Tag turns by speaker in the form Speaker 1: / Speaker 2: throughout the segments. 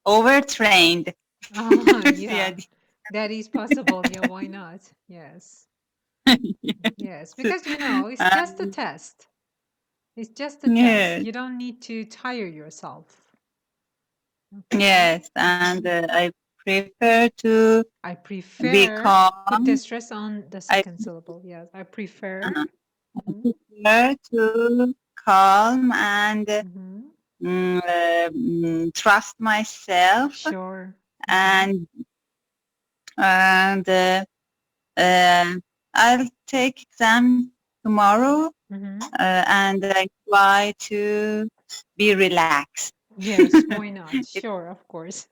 Speaker 1: overtrained.
Speaker 2: Yeah, that is possible. Yeah, why not? Yes. Yes, because it's just a test. It's just a test.
Speaker 1: Yes,
Speaker 2: You don't need to tire yourself.
Speaker 1: yes, and I prefer to
Speaker 2: I
Speaker 1: be
Speaker 2: prefer, put the
Speaker 1: calm.
Speaker 2: stress on the
Speaker 1: I
Speaker 2: second syllable. Yes, I prefer.
Speaker 1: uh,
Speaker 2: Mhm,
Speaker 1: prefer to calm and
Speaker 2: mhm.
Speaker 1: trust myself,
Speaker 2: Sure.
Speaker 1: and and uh, I'll take exam tomorrow,
Speaker 2: Mhm.
Speaker 1: and I try to be relaxed.
Speaker 2: Yes, why not? Sure, of course.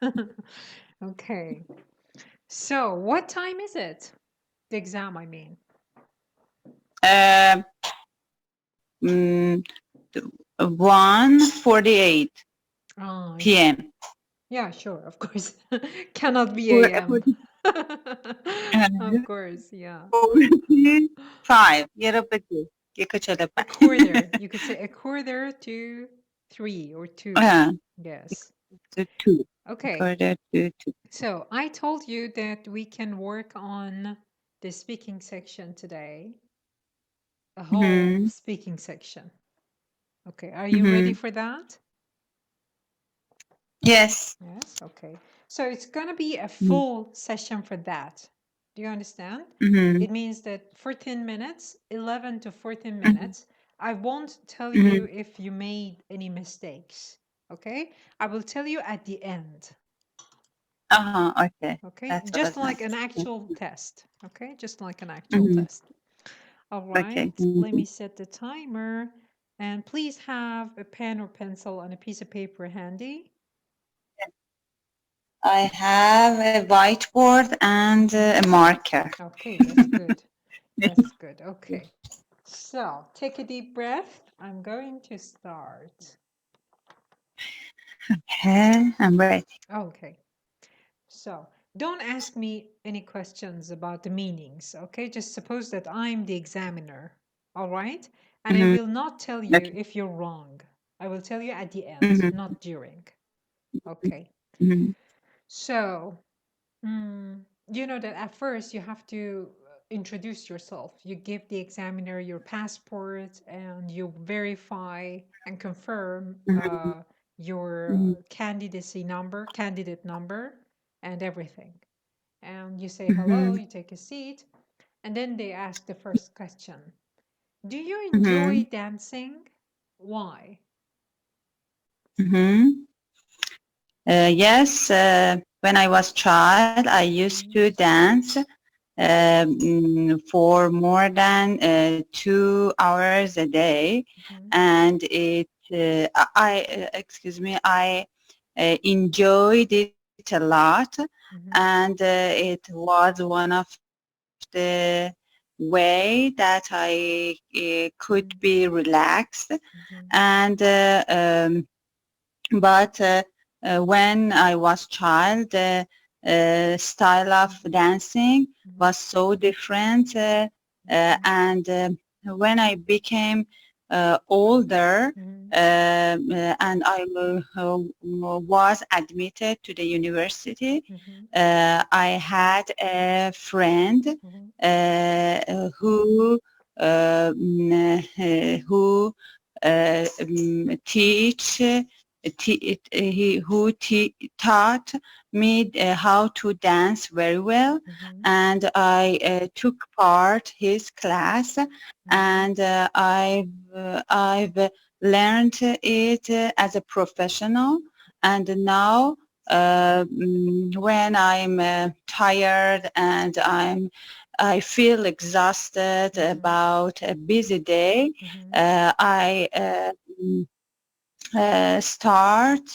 Speaker 2: Okay. So, what time is it? The exam, I mean.
Speaker 1: uh, mm, 1:48
Speaker 2: Oh, yeah.
Speaker 1: p.m.
Speaker 2: Yeah, sure, of course. Cannot be
Speaker 1: For,
Speaker 2: AM.
Speaker 1: uh,
Speaker 2: Of course, yeah.
Speaker 1: 45 یه رو بگو یک و
Speaker 2: A
Speaker 1: 45
Speaker 2: quarter. You could say a quarter to 3 or 2.
Speaker 1: uh,
Speaker 2: Yes.
Speaker 1: to 2
Speaker 2: Okay.
Speaker 1: quarter to 2.
Speaker 2: So I told you that we can work on the speaking section today, a whole
Speaker 1: Mm-hmm.
Speaker 2: speaking section. Okay. Are you ready
Speaker 1: Mm-hmm.
Speaker 2: for that?
Speaker 1: Yes.
Speaker 2: Yes. Okay. So it's going to be a full session for that. Do you understand?
Speaker 1: Mm-hmm.
Speaker 2: It means that 14 minutes, 11 to 14
Speaker 1: Mm-hmm.
Speaker 2: minutes. I won't tell
Speaker 1: Mm-hmm.
Speaker 2: you if you made any mistakes. Okay. I will tell you at the end.
Speaker 1: Uh-huh. Okay.
Speaker 2: Okay.
Speaker 1: That's
Speaker 2: Just
Speaker 1: was
Speaker 2: like an
Speaker 1: nice.
Speaker 2: actual test. Okay. Just like an actual
Speaker 1: Mm-hmm.
Speaker 2: test. All
Speaker 1: Okay.
Speaker 2: right. Let me set the timer. And please have a pen or pencil and a piece of paper handy.
Speaker 1: I have a whiteboard and a marker.
Speaker 2: Okay. That's good. That's good. Okay. So take a deep breath. I'm going to start.
Speaker 1: Okay, I'm ready.
Speaker 2: Okay. So don't ask me any questions about the meanings. Okay. Just suppose that I'm the examiner. All right. And I
Speaker 1: Mm-hmm.
Speaker 2: will not tell you
Speaker 1: Okay.
Speaker 2: if you're wrong. I will tell you at the end,
Speaker 1: Mm-hmm.
Speaker 2: not during. Okay.
Speaker 1: Mm-hmm.
Speaker 2: So, you know that at first you have to introduce yourself. You give the examiner your passport and you verify and confirm your
Speaker 1: Mm-hmm.
Speaker 2: candidate number, and everything. And you say hello,
Speaker 1: Mm-hmm.
Speaker 2: you take a seat, and then they ask the first question. Do you
Speaker 1: Mm-hmm.
Speaker 2: enjoy dancing? Why?
Speaker 1: Mm-hmm. Yes, when I was child, I used to dance for more than 2 hours a day,
Speaker 2: Mhm.
Speaker 1: and excuse me, I enjoyed it a lot,
Speaker 2: Mhm.
Speaker 1: and it was one of the way that I could
Speaker 2: Mhm.
Speaker 1: be relaxed,
Speaker 2: Mhm.
Speaker 1: and but when I was child, the style of dancing
Speaker 2: Mhm.
Speaker 1: was so different,
Speaker 2: Mhm.
Speaker 1: and when I became older,
Speaker 2: Mhm.
Speaker 1: and I was admitted to the university,
Speaker 2: Mhm.
Speaker 1: I had a friend
Speaker 2: Mhm.
Speaker 1: who who teach taught me how to dance very well,
Speaker 2: Mhm.
Speaker 1: and I took part his class,
Speaker 2: Mhm.
Speaker 1: and I've learned it as a professional, and now when I'm tired and I feel exhausted
Speaker 2: Mhm.
Speaker 1: about a busy day,
Speaker 2: Mhm.
Speaker 1: I start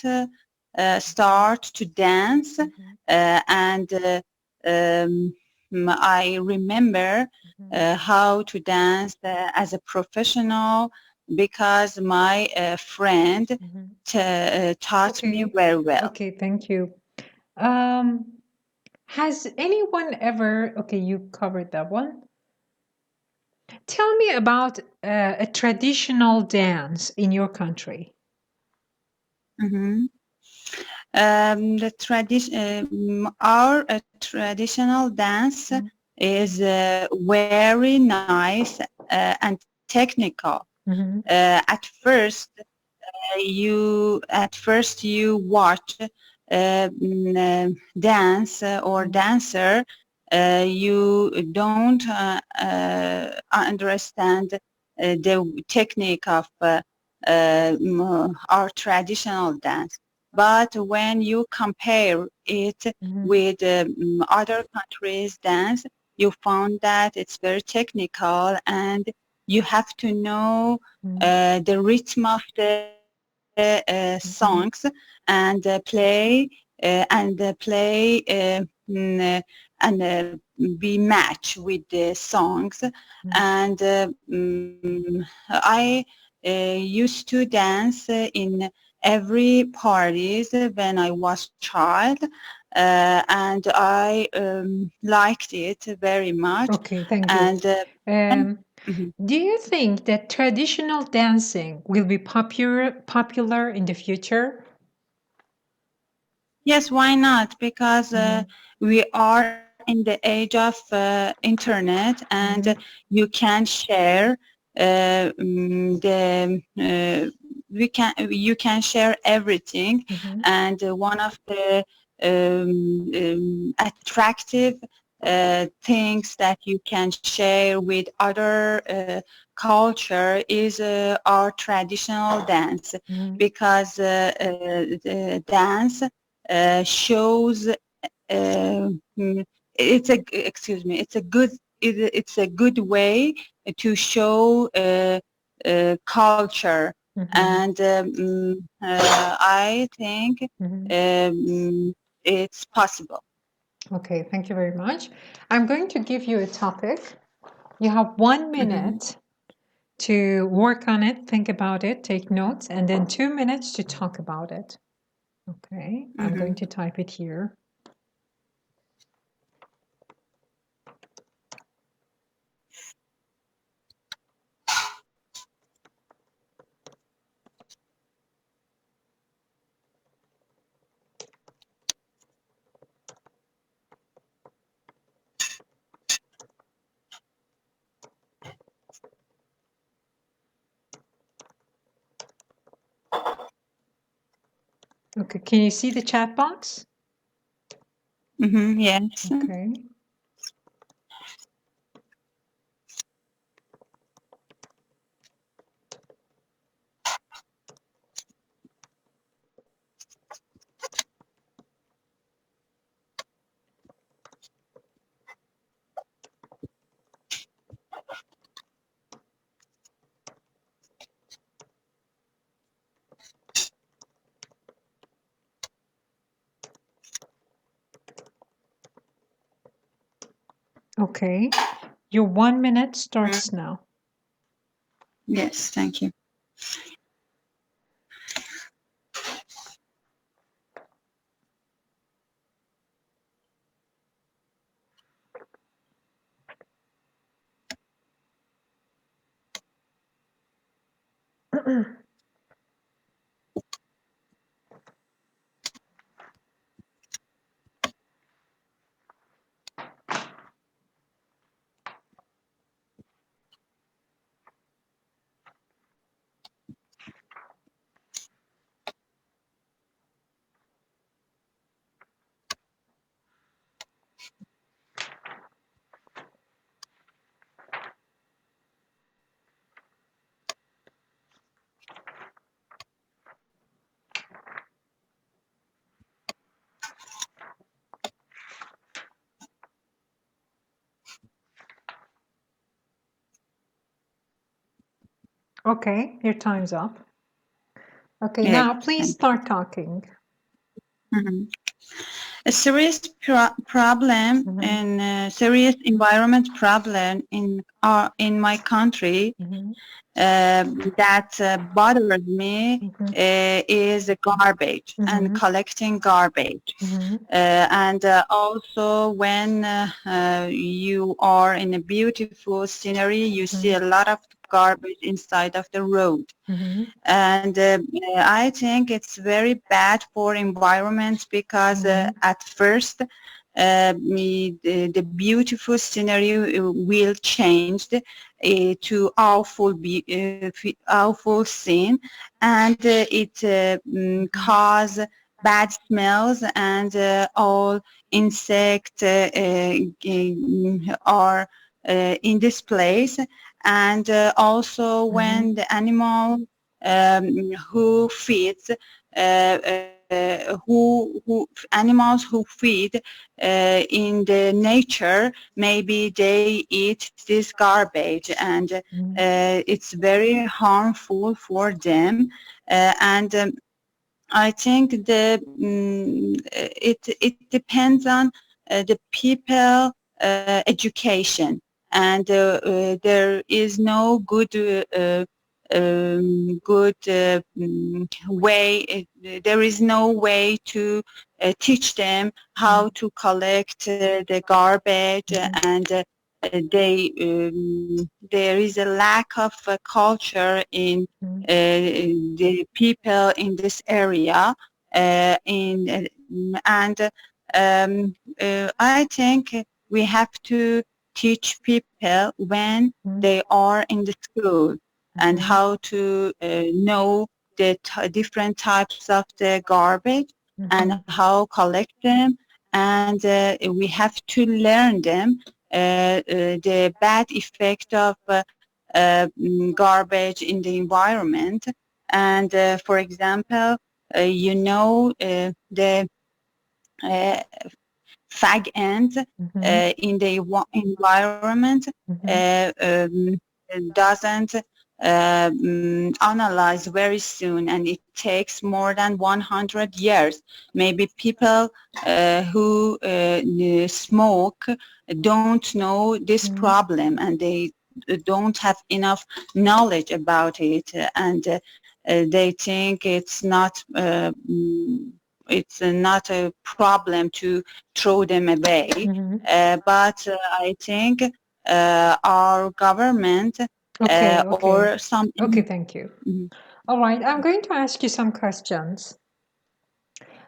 Speaker 1: to dance,
Speaker 2: Mhm.
Speaker 1: and um, I remember
Speaker 2: Mhm.
Speaker 1: how to dance as a professional because my friend
Speaker 2: Mhm.
Speaker 1: taught me
Speaker 2: Okay.
Speaker 1: very well.
Speaker 2: Okay, thank you. Um, has anyone ever, okay, you covered that one. Tell me about a traditional dance in your country.
Speaker 1: Mhm. The tradition, our traditional dance is very nice and technical. At first, you watch dance or dancer. You don't understand the technique of our traditional dance. But when you compare it with other countries' dance, you found that it's very technical, and you have to know the rhythm of the songs and play and be matched with the songs. And I used to dance in every parties when I was child, and I liked it very much.
Speaker 2: Okay, thank you.
Speaker 1: And
Speaker 2: do you think that traditional dancing will be popular in the future?
Speaker 1: Yes, why not? Because we are in the age of internet, and you can share you can share everything. And one of the attractive things that you can share with other culture is our traditional dance, because the dance shows it's a good way to show culture, and I think it's possible.
Speaker 2: Okay, thank you very much. I'm going to give you a topic. You have 1 minute to work on it, think about it, take notes, and then 2 minutes to talk about it. Okay, I'm going to type it here. Okay, can you see the chat box?
Speaker 1: Yes.
Speaker 2: Okay. Okay, your 1 minute starts now.
Speaker 1: Yes, thank you.
Speaker 2: Okay, your time's up. Okay,
Speaker 1: Yeah,
Speaker 2: now please start talking.
Speaker 1: A serious problem and serious environment problem in my country that bothers me is garbage and collecting garbage. And also when you are in a beautiful scenery, you see a lot of garbage inside of the road. And I think it's very bad for environment because at first the beautiful scenery will change to awful scene, and it cause bad smells, and all insects are in this place. And also when the animal who feeds animals who feed in the nature, maybe they eat this garbage, and it's very harmful for them. And I think it depends on the people education, and there is no good way. There is no way to teach them how to collect the garbage, and there is a lack of culture in the people in this area. And I think we have to teach people when they are in the school, and how to know the different types of the garbage and how collect them, and we have to learn them the bad effect of garbage in the environment. And for example, the fag ends in the environment doesn't analyze very soon, and it takes more than 100 years. Maybe people who smoke don't know this problem, and they don't have enough knowledge about it, and they think it's not a problem to throw them away. But I think our government or some...
Speaker 2: Okay, thank you. All right, I'm going to ask you some questions.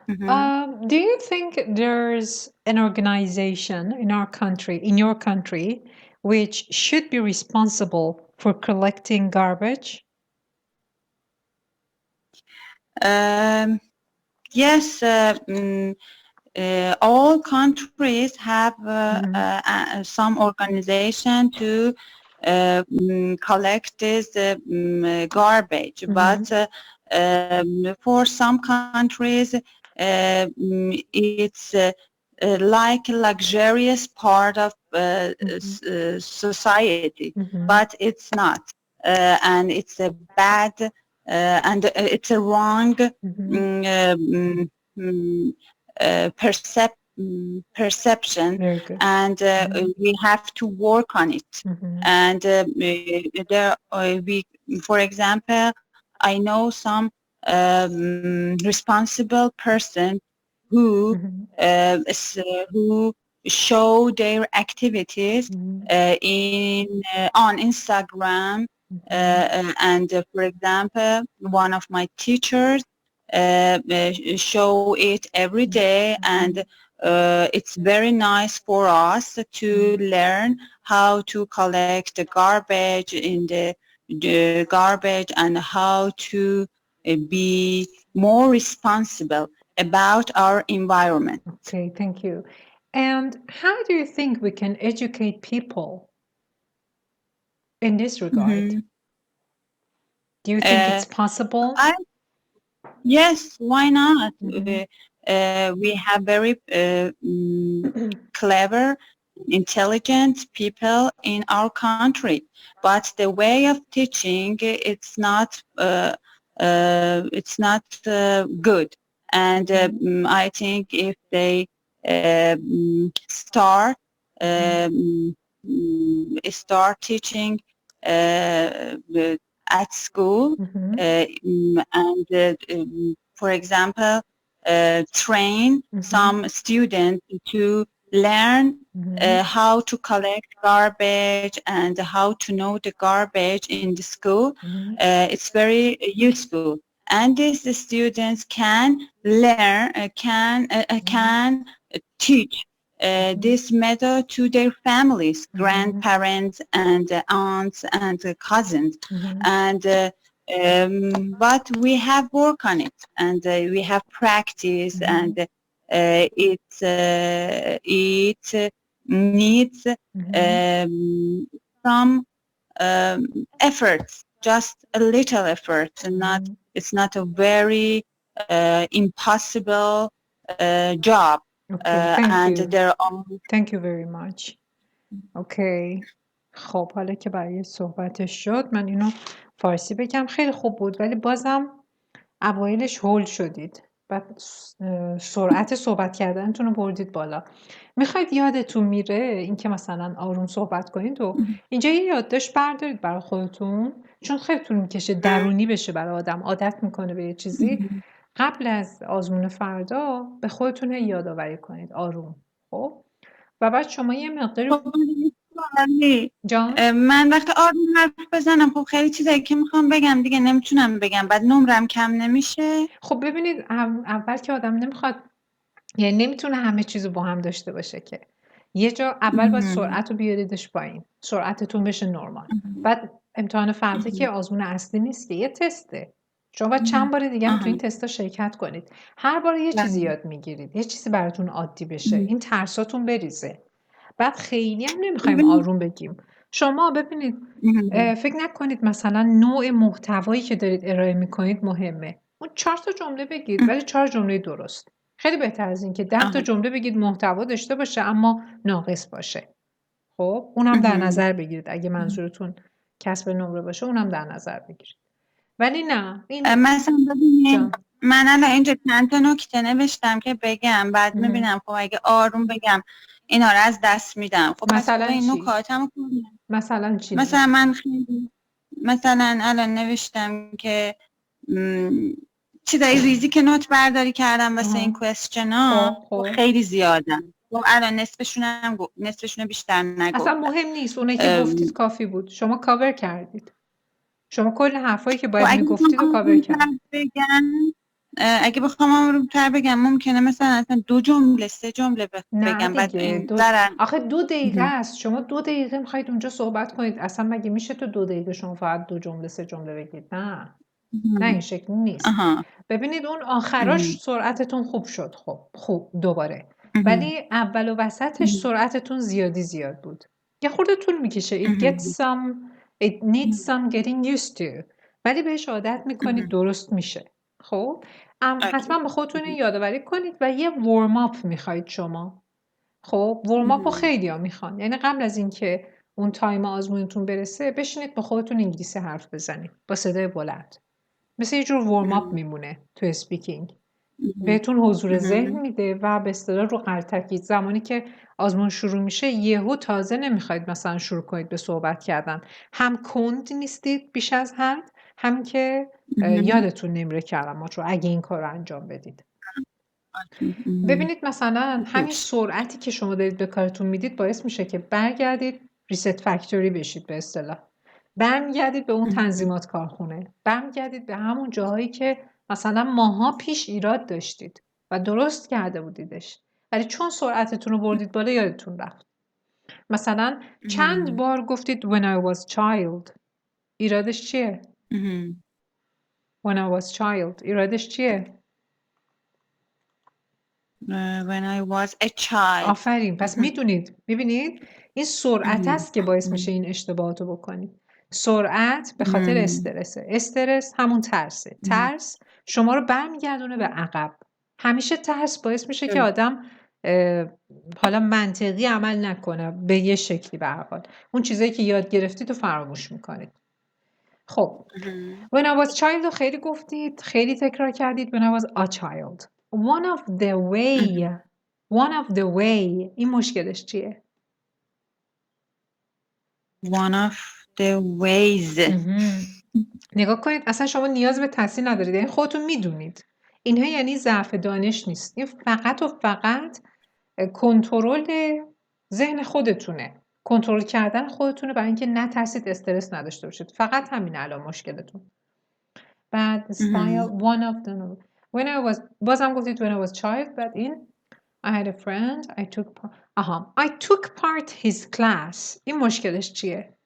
Speaker 2: Do you think there's an organization in our country, in your country, which should be responsible for collecting garbage?
Speaker 1: Yes, all countries have some organization to collect this garbage, but for some countries it's like a luxurious part of society, but it's not, and it's a bad and it's a wrong perception, and we have to work on it. And for example, I know some responsible person who show their activities on Instagram, and for example, one of my teachers show it every day, and it's very nice for us to learn how to collect the garbage in the garbage, and how to be more responsible about our environment.
Speaker 2: Okay, thank you. And how do you think we can educate people in this regard? Do you think it's possible?
Speaker 1: Yes, why not? We have very clever, intelligent people in our country, but the way of teaching it's not good. And I think if they start teaching at school, and for example, train some students to learn
Speaker 2: Mhm.
Speaker 1: how to collect garbage and how to know the garbage in the school.
Speaker 2: Mhm.
Speaker 1: It's very useful, and these students can learn, can teach this method to their families, grandparents, and aunts and cousins.
Speaker 2: Mhm.
Speaker 1: And but we have work on it, and we have practice, and it needs some efforts, just a little effort, and not it's not a very impossible job.
Speaker 2: Okay, thank
Speaker 1: And
Speaker 2: you.
Speaker 1: there are
Speaker 2: Thank you very much. Okay. خب حالا که برای صحبتش شد من اینو فارسی بگم. خیلی خوب بود ولی بازم اوایلش هول شدید. بعد سرعت صحبت کردنتون رو بردید بالا. میخواید یادتون میره اینکه مثلا آروم صحبت کنید و اینجا یه یادداشت بردارید برای خودتون، چون خیلی طول میکشه درونی بشه برای آدم، عادت میکنه به یه چیزی. قبل از آزمون فردا به خودتون یادآوری کنید آروم. خب و بعد شما یه مقداری جان
Speaker 1: من وقتی آروم حرف بزنم خب خیلی چیزایی که میخوام بگم دیگه نمیتونم بگم، بعد نمرم کم نمیشه.
Speaker 2: خب ببینید اول که آدم نمیخواد، یعنی نمیتونه همه چیزو با هم داشته باشه که یه جا اول باید سرعت رو بیاریدش پایین، سرعتتون بشه نرمال. بعد امتحان فردا که آزمون اصلی نیست که یه تسته، شما باید چند بار دیگه هم تو این تستا شرکت کنید. هر بار یه چیزی یاد میگیرید، یه چیزی براتون عادی بشه، این ترساتون بریزه. بعد خیلی هم نمیخوایم آروم بگیم. شما ببینید فکر نکنید مثلا نوع محتوایی که دارید ارائه میکنید مهمه. اون 4 تا جمله بگید ولی 4 جمله درست. خیلی بهتر از این که 10 تا جمله بگید محتوا داشته باشه اما ناقص باشه. خب اونم در نظر بگیرید، اگه منظورتون کسب نمره باشه اونم در نظر بگیرید. ولی نه این
Speaker 1: مثلا ببینید من الان اینجا چند تا نکته نوشتم که بگم، بعد میبینم خب اگه آروم بگم اینا رو از دست میدم. خب
Speaker 2: مثلا
Speaker 1: این
Speaker 2: چی؟
Speaker 1: نکاتم
Speaker 2: مثلا چی؟
Speaker 1: مثلا من مثلا الان نوشتم که چیزای ریزی که نوت برداری کردم واسه این کوئسچن ها خیلی زیادن. خب الان نصفشون بیشتر نگفتم.
Speaker 2: اصلا مهم نیست، اونایی که گفتید کافی بود. شما کاور کردید. شما کل حرفایی که باید میگفتید رو کاور کردید.
Speaker 1: اگه بخوام آروم‌تر بگم ممکنه مثلا 2 جمله 3 جمله بگم. بعد
Speaker 2: آخه 2 دقیقه است. شما 2 دقیقه میخواید اونجا صحبت کنید. اصلا مگه میشه تو 2 دقیقه شما فقط 2 جمله 3 جمله بگید؟ نه این شکلی نیست. ببینید اون آخراش سرعتتون خوب شد. خوب دوباره. ولی اول و وسطش سرعتتون زیاد بود. یه خورده طول میکشه. It needs some getting used to. ولی بهش عادت میکنید درست میشه. خب حتما به خودتون یادآوری کنید و یه ورم اپ میخواید شما. خب ورم اپ رو خیلی ها میخوان، یعنی قبل از اینکه اون تایم آزمونتون برسه بشینید با خودتون انگلیسی حرف بزنید با صدای بلند، مثل یه جور ورم اپ میمونه تو اسپیکینگ. بهتون حضور ذهن میده و به اصطلاح رو قرتکید. زمانی که آزمون شروع میشه یهو تازه نمیخواید مثلا شروع کنید به صحبت کردن، هم کند نیستید بیش از حد، هم که یادتون نمیره کلمات رو اگه این کار رو انجام بدید. ببینید مثلا همین سرعتی که شما دارید به کارتون میدید باعث میشه که برگردید ریست فکتوری بشید، به اصطلاح برمیگردید به اون تنظیمات کارخونه، برمیگردید به همون جاهایی که مثلا ماها پیش ایراد داشتید و درست کرده بودیدش، ولی چون سرعتتون رو بردید بالا یادتون رفت. مثلا چند بار گفتید when I was child، ایرادش چیه؟ when I was child ایرادش چیه؟
Speaker 1: when I was a child.
Speaker 2: آفرین. پس میدونید، ببینید این سرعت است که باعث میشه این اشتباهات رو بکنید. سرعت به خاطر استرسه. استرس همون ترسه. ترس شما رو برمیگردونه به عقب. همیشه ترس باعث میشه که آدم حالا منطقی عمل نکنه، به یه شکلی به هر حال اون چیزایی که یاد گرفتید رو فراموش میکنید. خب when I was child رو خیلی گفتید، خیلی تکرار کردید. when I was a child. one of the way این مشکلش چیه؟
Speaker 1: one of the ways.
Speaker 2: نگاه کنید اصلا شما نیاز به تحصیل ندارید، یعنی خودتون میدونید. اینها یعنی ضعف دانش نیست، این فقط و فقط کنترل ذهن خودتونه، کنترل کردن خودتونه برای اینکه نترسید، استرس نداشته باشید. فقط همین الان مشکلتون. بعد style one of them when I was بازم گفتید when I was child. بعد این I had a friend I took part I took part his class. این مشکلش چیه؟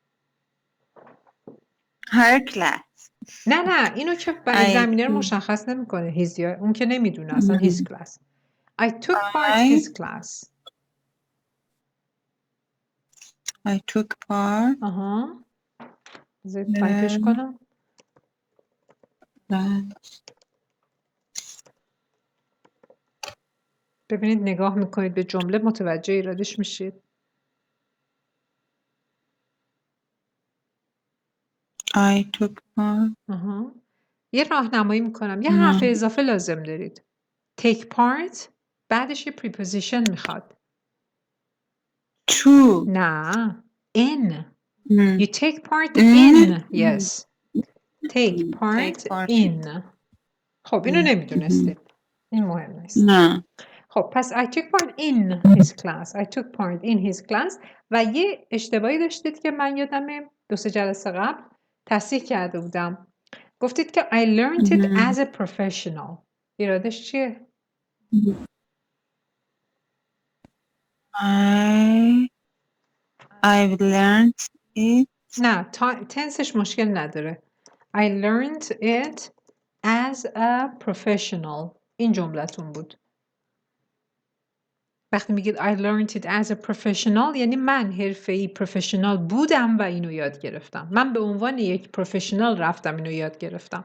Speaker 1: her class.
Speaker 2: نه اینو که زمینه رو مشخص نمیکنه. his یا اون که نمیدونه اصلا his class. I took part his class.
Speaker 1: I took part.
Speaker 2: بذارید تایپش کنم. ببینید نگاه میکنید به جمله متوجه ایرادش میشید.
Speaker 1: I took part.
Speaker 2: یه راهنمایی میکنم. یه حرف اضافه لازم دارید. take part بعدش یه preposition میخواد.
Speaker 1: to.
Speaker 2: نه in. You take part in. Yes. take part in. خب اینو نمیدونستید. این مهم نیست.
Speaker 1: نه.
Speaker 2: خب پس I took part in his class. I took part in his class. و یه اشتباهی داشتید که من یادمه 2-3 جلسه قبل تصحیح کرده بودم. گفتید که I learned it as a professional. ایرادش چیه؟
Speaker 1: I've learned it.
Speaker 2: نه تنسش مشکل نداره. I learned it as a professional. این جملتون بود. وقتی میگید I learned it as a professional یعنی من حرفه‌ای پروفشنال بودم و اینو یاد گرفتم. من به عنوان یک پروفشنال رفتم اینو یاد گرفتم.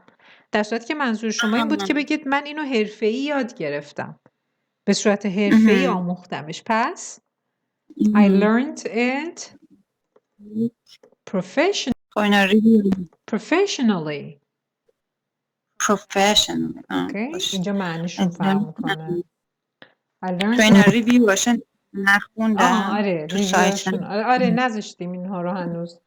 Speaker 2: در صورتی که منظور شما این بود که بگید من اینو حرفه‌ای یاد گرفتم. به صورت حرفه‌ای آموختمش. پس I learned it professionally. Okay. اینجا معنیشون فرق میکنه. I learned
Speaker 1: تو اینا ریویو باشن نخوندم.
Speaker 2: آره ریویوشون. آره نذاشتیم اینها رو هنوز.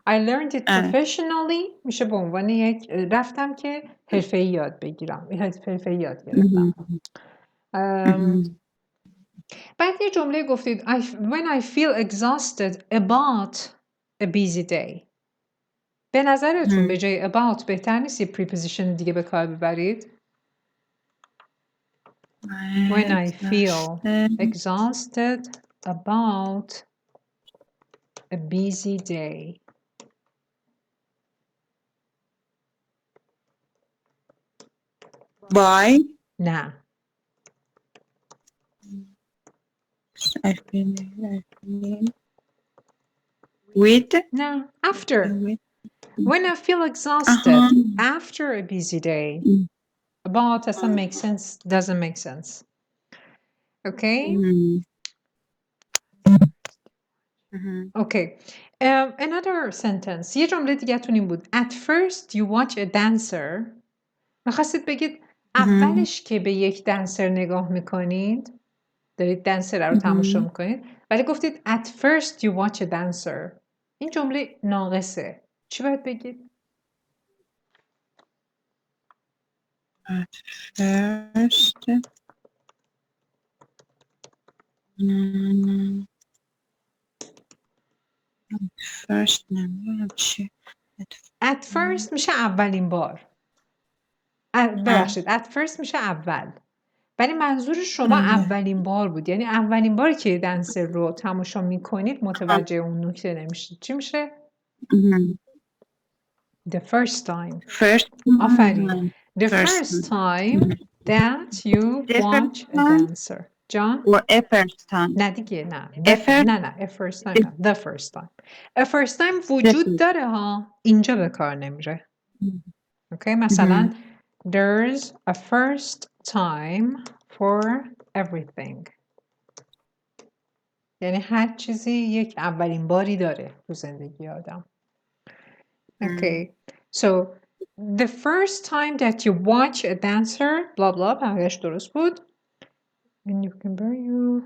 Speaker 2: I learned it professionally میشه به عنوان یک رفتم که حرفه‌ای یاد بگیرم. حرفه‌ای یاد گرفتم. بعد یه جمله گفتید when I feel exhausted about a busy day. به نظرتون به جای about بهتر نیست یه preposition دیگه به کار ببرید؟ When I feel exhausted about a busy day.
Speaker 1: By?
Speaker 2: نه.
Speaker 1: I feel with?
Speaker 2: نه. After. When I feel exhausted after a busy day. About doesn't make sense. Doesn't make sense. Okay? Okay. Another sentence. یه جمله دیگه تون این بود. At first you watch a dancer. میخواستید بگید اولش که به یک دنسر نگاه میکنید دارید دنسر رو تماشا میکنید ولی گفتید at first you watch a dancer. این جمله ناقصه. چی باید بگید؟
Speaker 1: At first first نمیدونم چی.
Speaker 2: At first میشه اولین بار. ببخشید at first میشه اول. ولی منظور شما اولین بار بود. یعنی اولین باری که دنسر رو تماشا میکنید متوجه اون نکته نمیشید. چی میشه؟ The first time. آفرین. The first time that you watch a dancer. جان؟
Speaker 1: or a first time.
Speaker 2: نه دیگه نه. نه. A first time نه. The first time. A first time وجود داره ها. اینجا به کار نمیره. اوکی مثلا there's a first time for everything. یعنی هر چیزی یک اولین باری داره تو زندگی آدم. Okay. So the first time that you watch a dancer blah blah بقیه‌اش درست بود. And you can bury you.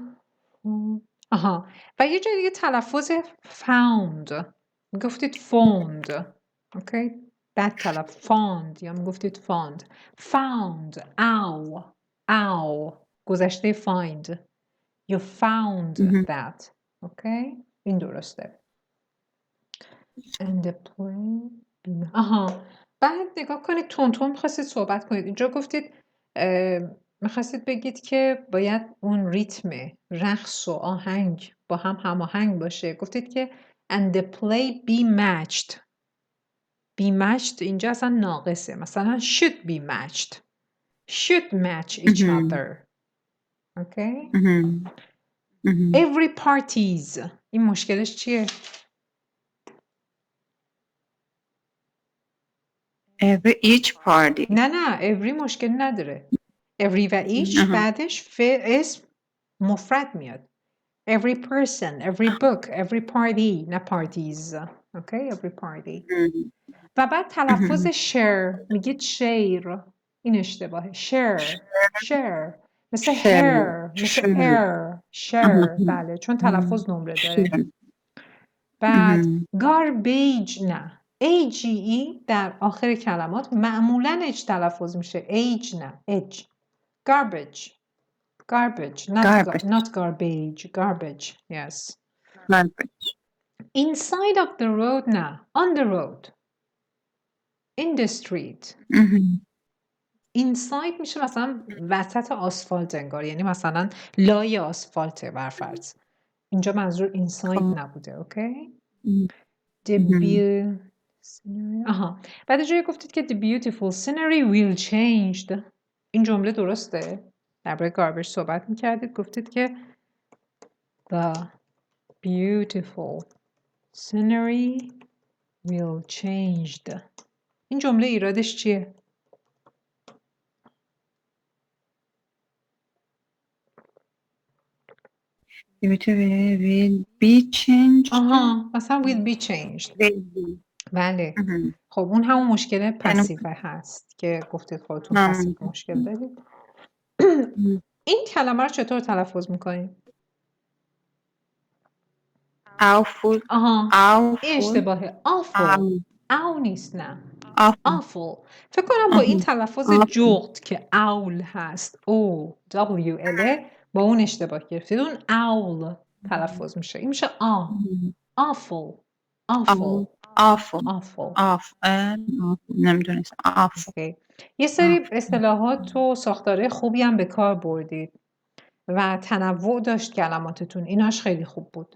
Speaker 2: و یه جای دیگه تلفظ found. گفتید found. Okay. بد تلفظ found یا گفتید found. Found. Ow. گذشته find. You found that. اوکی؟ این درسته. And the play. آها. بعد نگاه کنید تون می‌خواستید صحبت کنید. اینجا گفتید می‌خواستید بگید که باید اون ریتم رقص و آهنگ با هم هماهنگ باشه. گفتید که and the play be matched. be matched اینجا اصلا ناقصه. مثلا should be matched. should match each other. Okay? Every parties. این مشکلش چیه؟
Speaker 1: each party.
Speaker 2: نه every مشکل نداره. every و each بعدش اسم مفرد میاد. every person, every book, every party نه parties. Okay? every party. و بعد تلفظ share میگید share. این اشتباهه. share مثل hair مثل air share. بله چون تلفظ نمره داره. بعد garbage نه AGE در آخر کلمات معمولاً اج تلفظ میشه age نه edge. garbage not garbage. yes.
Speaker 1: garbage.
Speaker 2: inside of the road نه on the road. in the street. inside میشه مثلا وسط آسفالت انگار، یعنی مثلا لای آسفالته برفرض. اینجا منظور inside نبوده. اوکی؟ بعد جایی گفتید که the beautiful scenery will change. این جمله درسته؟ درباره گاربیج صحبت میکردید، گفتید که the beautiful scenery will change. این جمله ایرادش چیه؟
Speaker 1: will be changed.
Speaker 2: مثلا will be changed. بله. خب اون همون مشکل پسیو هست که گفتید خودتون پسیو مشکل دارید. این کلمه رو چطور تلفظ میکنید؟
Speaker 1: awful.
Speaker 2: این اشتباهه. او نیست نه. awful. فکر کنم با این تلفظ جغد که اول هست O-W-L با اون اشتباه گرفتید. اون اول تلفظ میشه. این میشه awful.
Speaker 1: نمیدونست.
Speaker 2: یه سری اصطلاحات و ساختاره خوبی هم به کار بردید و تنوع داشت کلماتتون. ایناش خیلی خوب بود.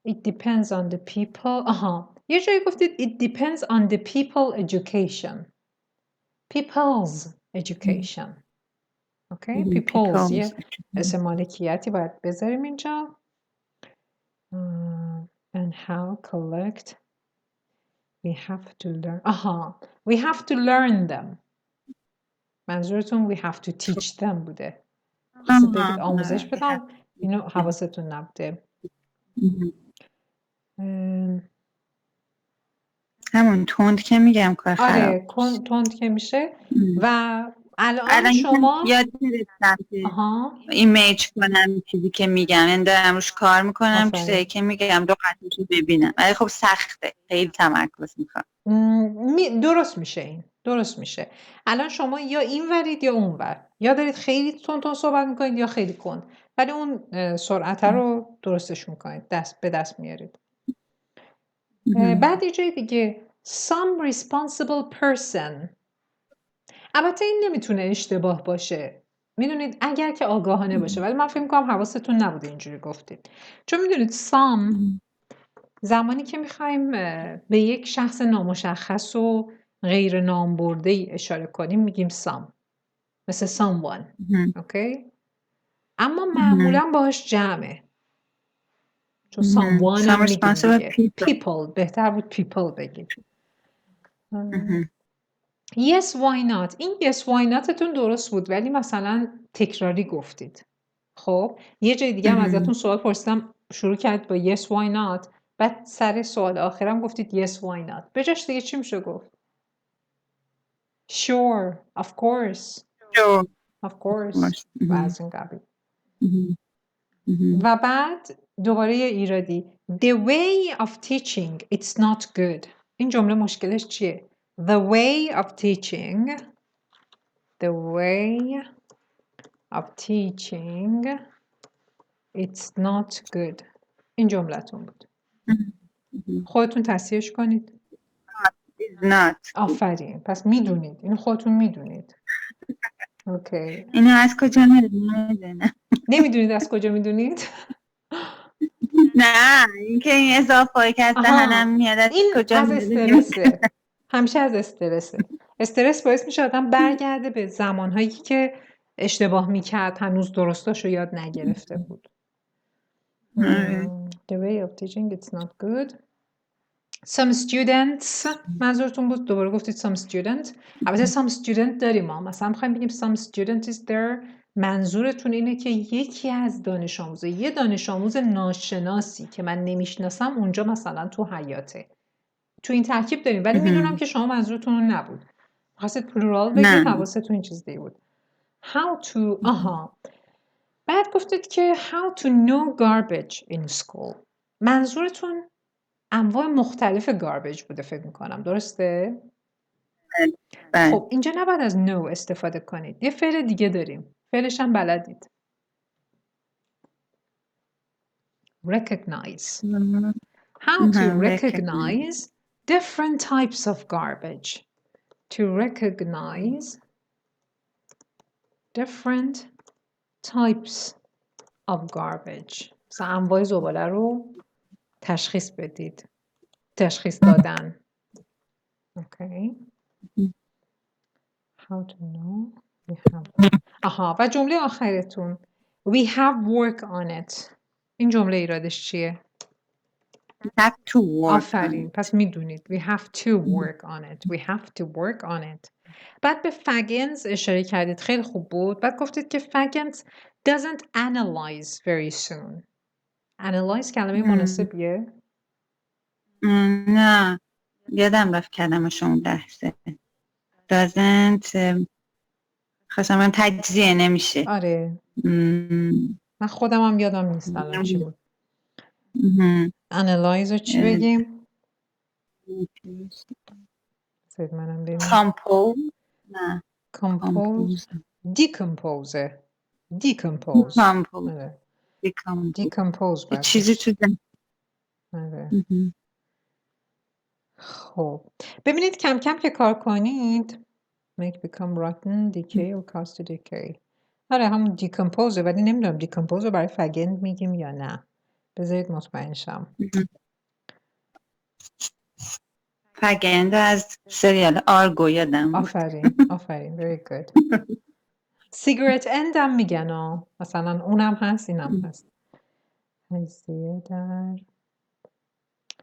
Speaker 2: It depends on the people. یه جایی گفتید it depends on the people education. People's education. اوکی؟ people's یه اسم مالکیتی باید بذاریم اینجا. And how collect we have to learn. we have to learn them. منظورتون we have to teach them بوده. خواستید بگید آموزش بدم، اینو حواستون نبوده.
Speaker 1: همون تند که میگم کار خراب.
Speaker 2: آره تند که میشه. و الان شما
Speaker 1: یاد گرفتم که ایمیج کنم چیزی که میگم، یعنی دارم روش کار میکنم چیزی که میگم دقیقش ببینم، ولی خب سخته، خیلی تمرکز میخوام.
Speaker 2: درست میشه. الان شما یا این ورید یا اون ور، یا دارید خیلی تند صحبت میکنید یا خیلی کند، ولی اون سرعت رو درستش میکنید، به دست میارید. بعد یه جای دیگه some responsible person. البته این نمیتونه اشتباه باشه، میدونید، اگر که آگاهانه باشه، ولی من فکر میکنم حواستون نبوده اینجوری گفتید. چون میدونید some زمانی که میخوایم به یک شخص نامشخص و غیر نام برده ای اشاره کنیم میگیم some، مثل someone. اوکی؟ اما معمولا باهاش جمعه، چون someone هم میگیم دیگه. people بهتر بود people بگیم. yes why not. این yes why not تون درست بود، ولی مثلا تکراری گفتید. خب یه جای دیگه هم ازتون سوال پرسیدم، شروع کرد با yes why not، بعد سر سوال آخرم گفتید yes why not. بجاش دیگه چی میشه گفت؟ sure of course و از این قبیل. و بعد دوباره یه ایرادی the way of teaching it's not good. این جمله مشکلش چیه؟ the way of teaching It's not good. این جملتون بود. خودتون تصحیحش کنید.
Speaker 1: It's not.
Speaker 2: آفرین. پس میدونید. اینو خودتون میدونید. اوکی.
Speaker 1: اینو از کجا نمیدونم.
Speaker 2: نمیدونید از کجا میدونید؟
Speaker 1: نه اینکه این اضافه که از دهنم میاد از
Speaker 2: این
Speaker 1: کجا
Speaker 2: از
Speaker 1: میاد.
Speaker 2: استرسه. همیشه از استرسه. استرس باعث میشه آدم برگرده به زمانهایی که اشتباه میکرد، هنوز درستاشو یاد نگرفته بود. The way of teaching it's not good. Some students منظورتون بود دوباره گفتید some student. البته some student داریم ما. مثلا میخوایم بگیم some student is there. منظورتون اینه که یکی از دانش آموزه، یه دانش آموز ناشناسی که من نمیشناسم اونجا مثلا تو حیاته. تو این ترکیب داریم ولی میدونم که شما منظورتون اون نبود. خواستید پلورال بگید، حواستون این چیز دیگه بود. How to بعد گفتید که how to know garbage in school. منظورتون انواع مختلف garbage بوده فکر میکنم، درسته؟ خب اینجا نباید از know استفاده کنید. یه فعل دیگه داریم. فعلش هم بلدید. Recognize. How to recognize different types of garbage. To recognize different types of garbage. مثلا انواع زباله رو تشخیص بدید. تشخیص دادن. Okay. How to know? We have. و جمله آخرتون. We have work on it. این جمله ایرادش چیه؟
Speaker 1: We have to work
Speaker 2: آفرین. پس میدونید. We have to work on it. We have to work on it. بعد به فگنز اشاره کردید. خیلی خوب بود. بعد گفتید که فگنز doesn't analyze very soon. analyze کلمه مناسبیه؟
Speaker 1: نه یادم رفت کلمش اون لحظه. doesn't خواستم من تجزیه نمیشه.
Speaker 2: آره. من خودم هم یادم نیست الان چی بود. analyze رو چی بگیم؟ زید منم ببینم.
Speaker 1: compose نه
Speaker 2: compose decompose decompose decompose
Speaker 1: چیزی تو
Speaker 2: خب ببینید کم کم که کار کنید make become rotten decay or cause to decay. آره همون decompose ولی نمیدونم decompose رو برای فگند میگیم یا نه. بذارید مطمئن شم.
Speaker 1: فگند از سریال آرگو یادم بود.
Speaker 2: آفرین very good. سیگارت اند هم میگن مثلا اونم هست اینم هست. تجزیه در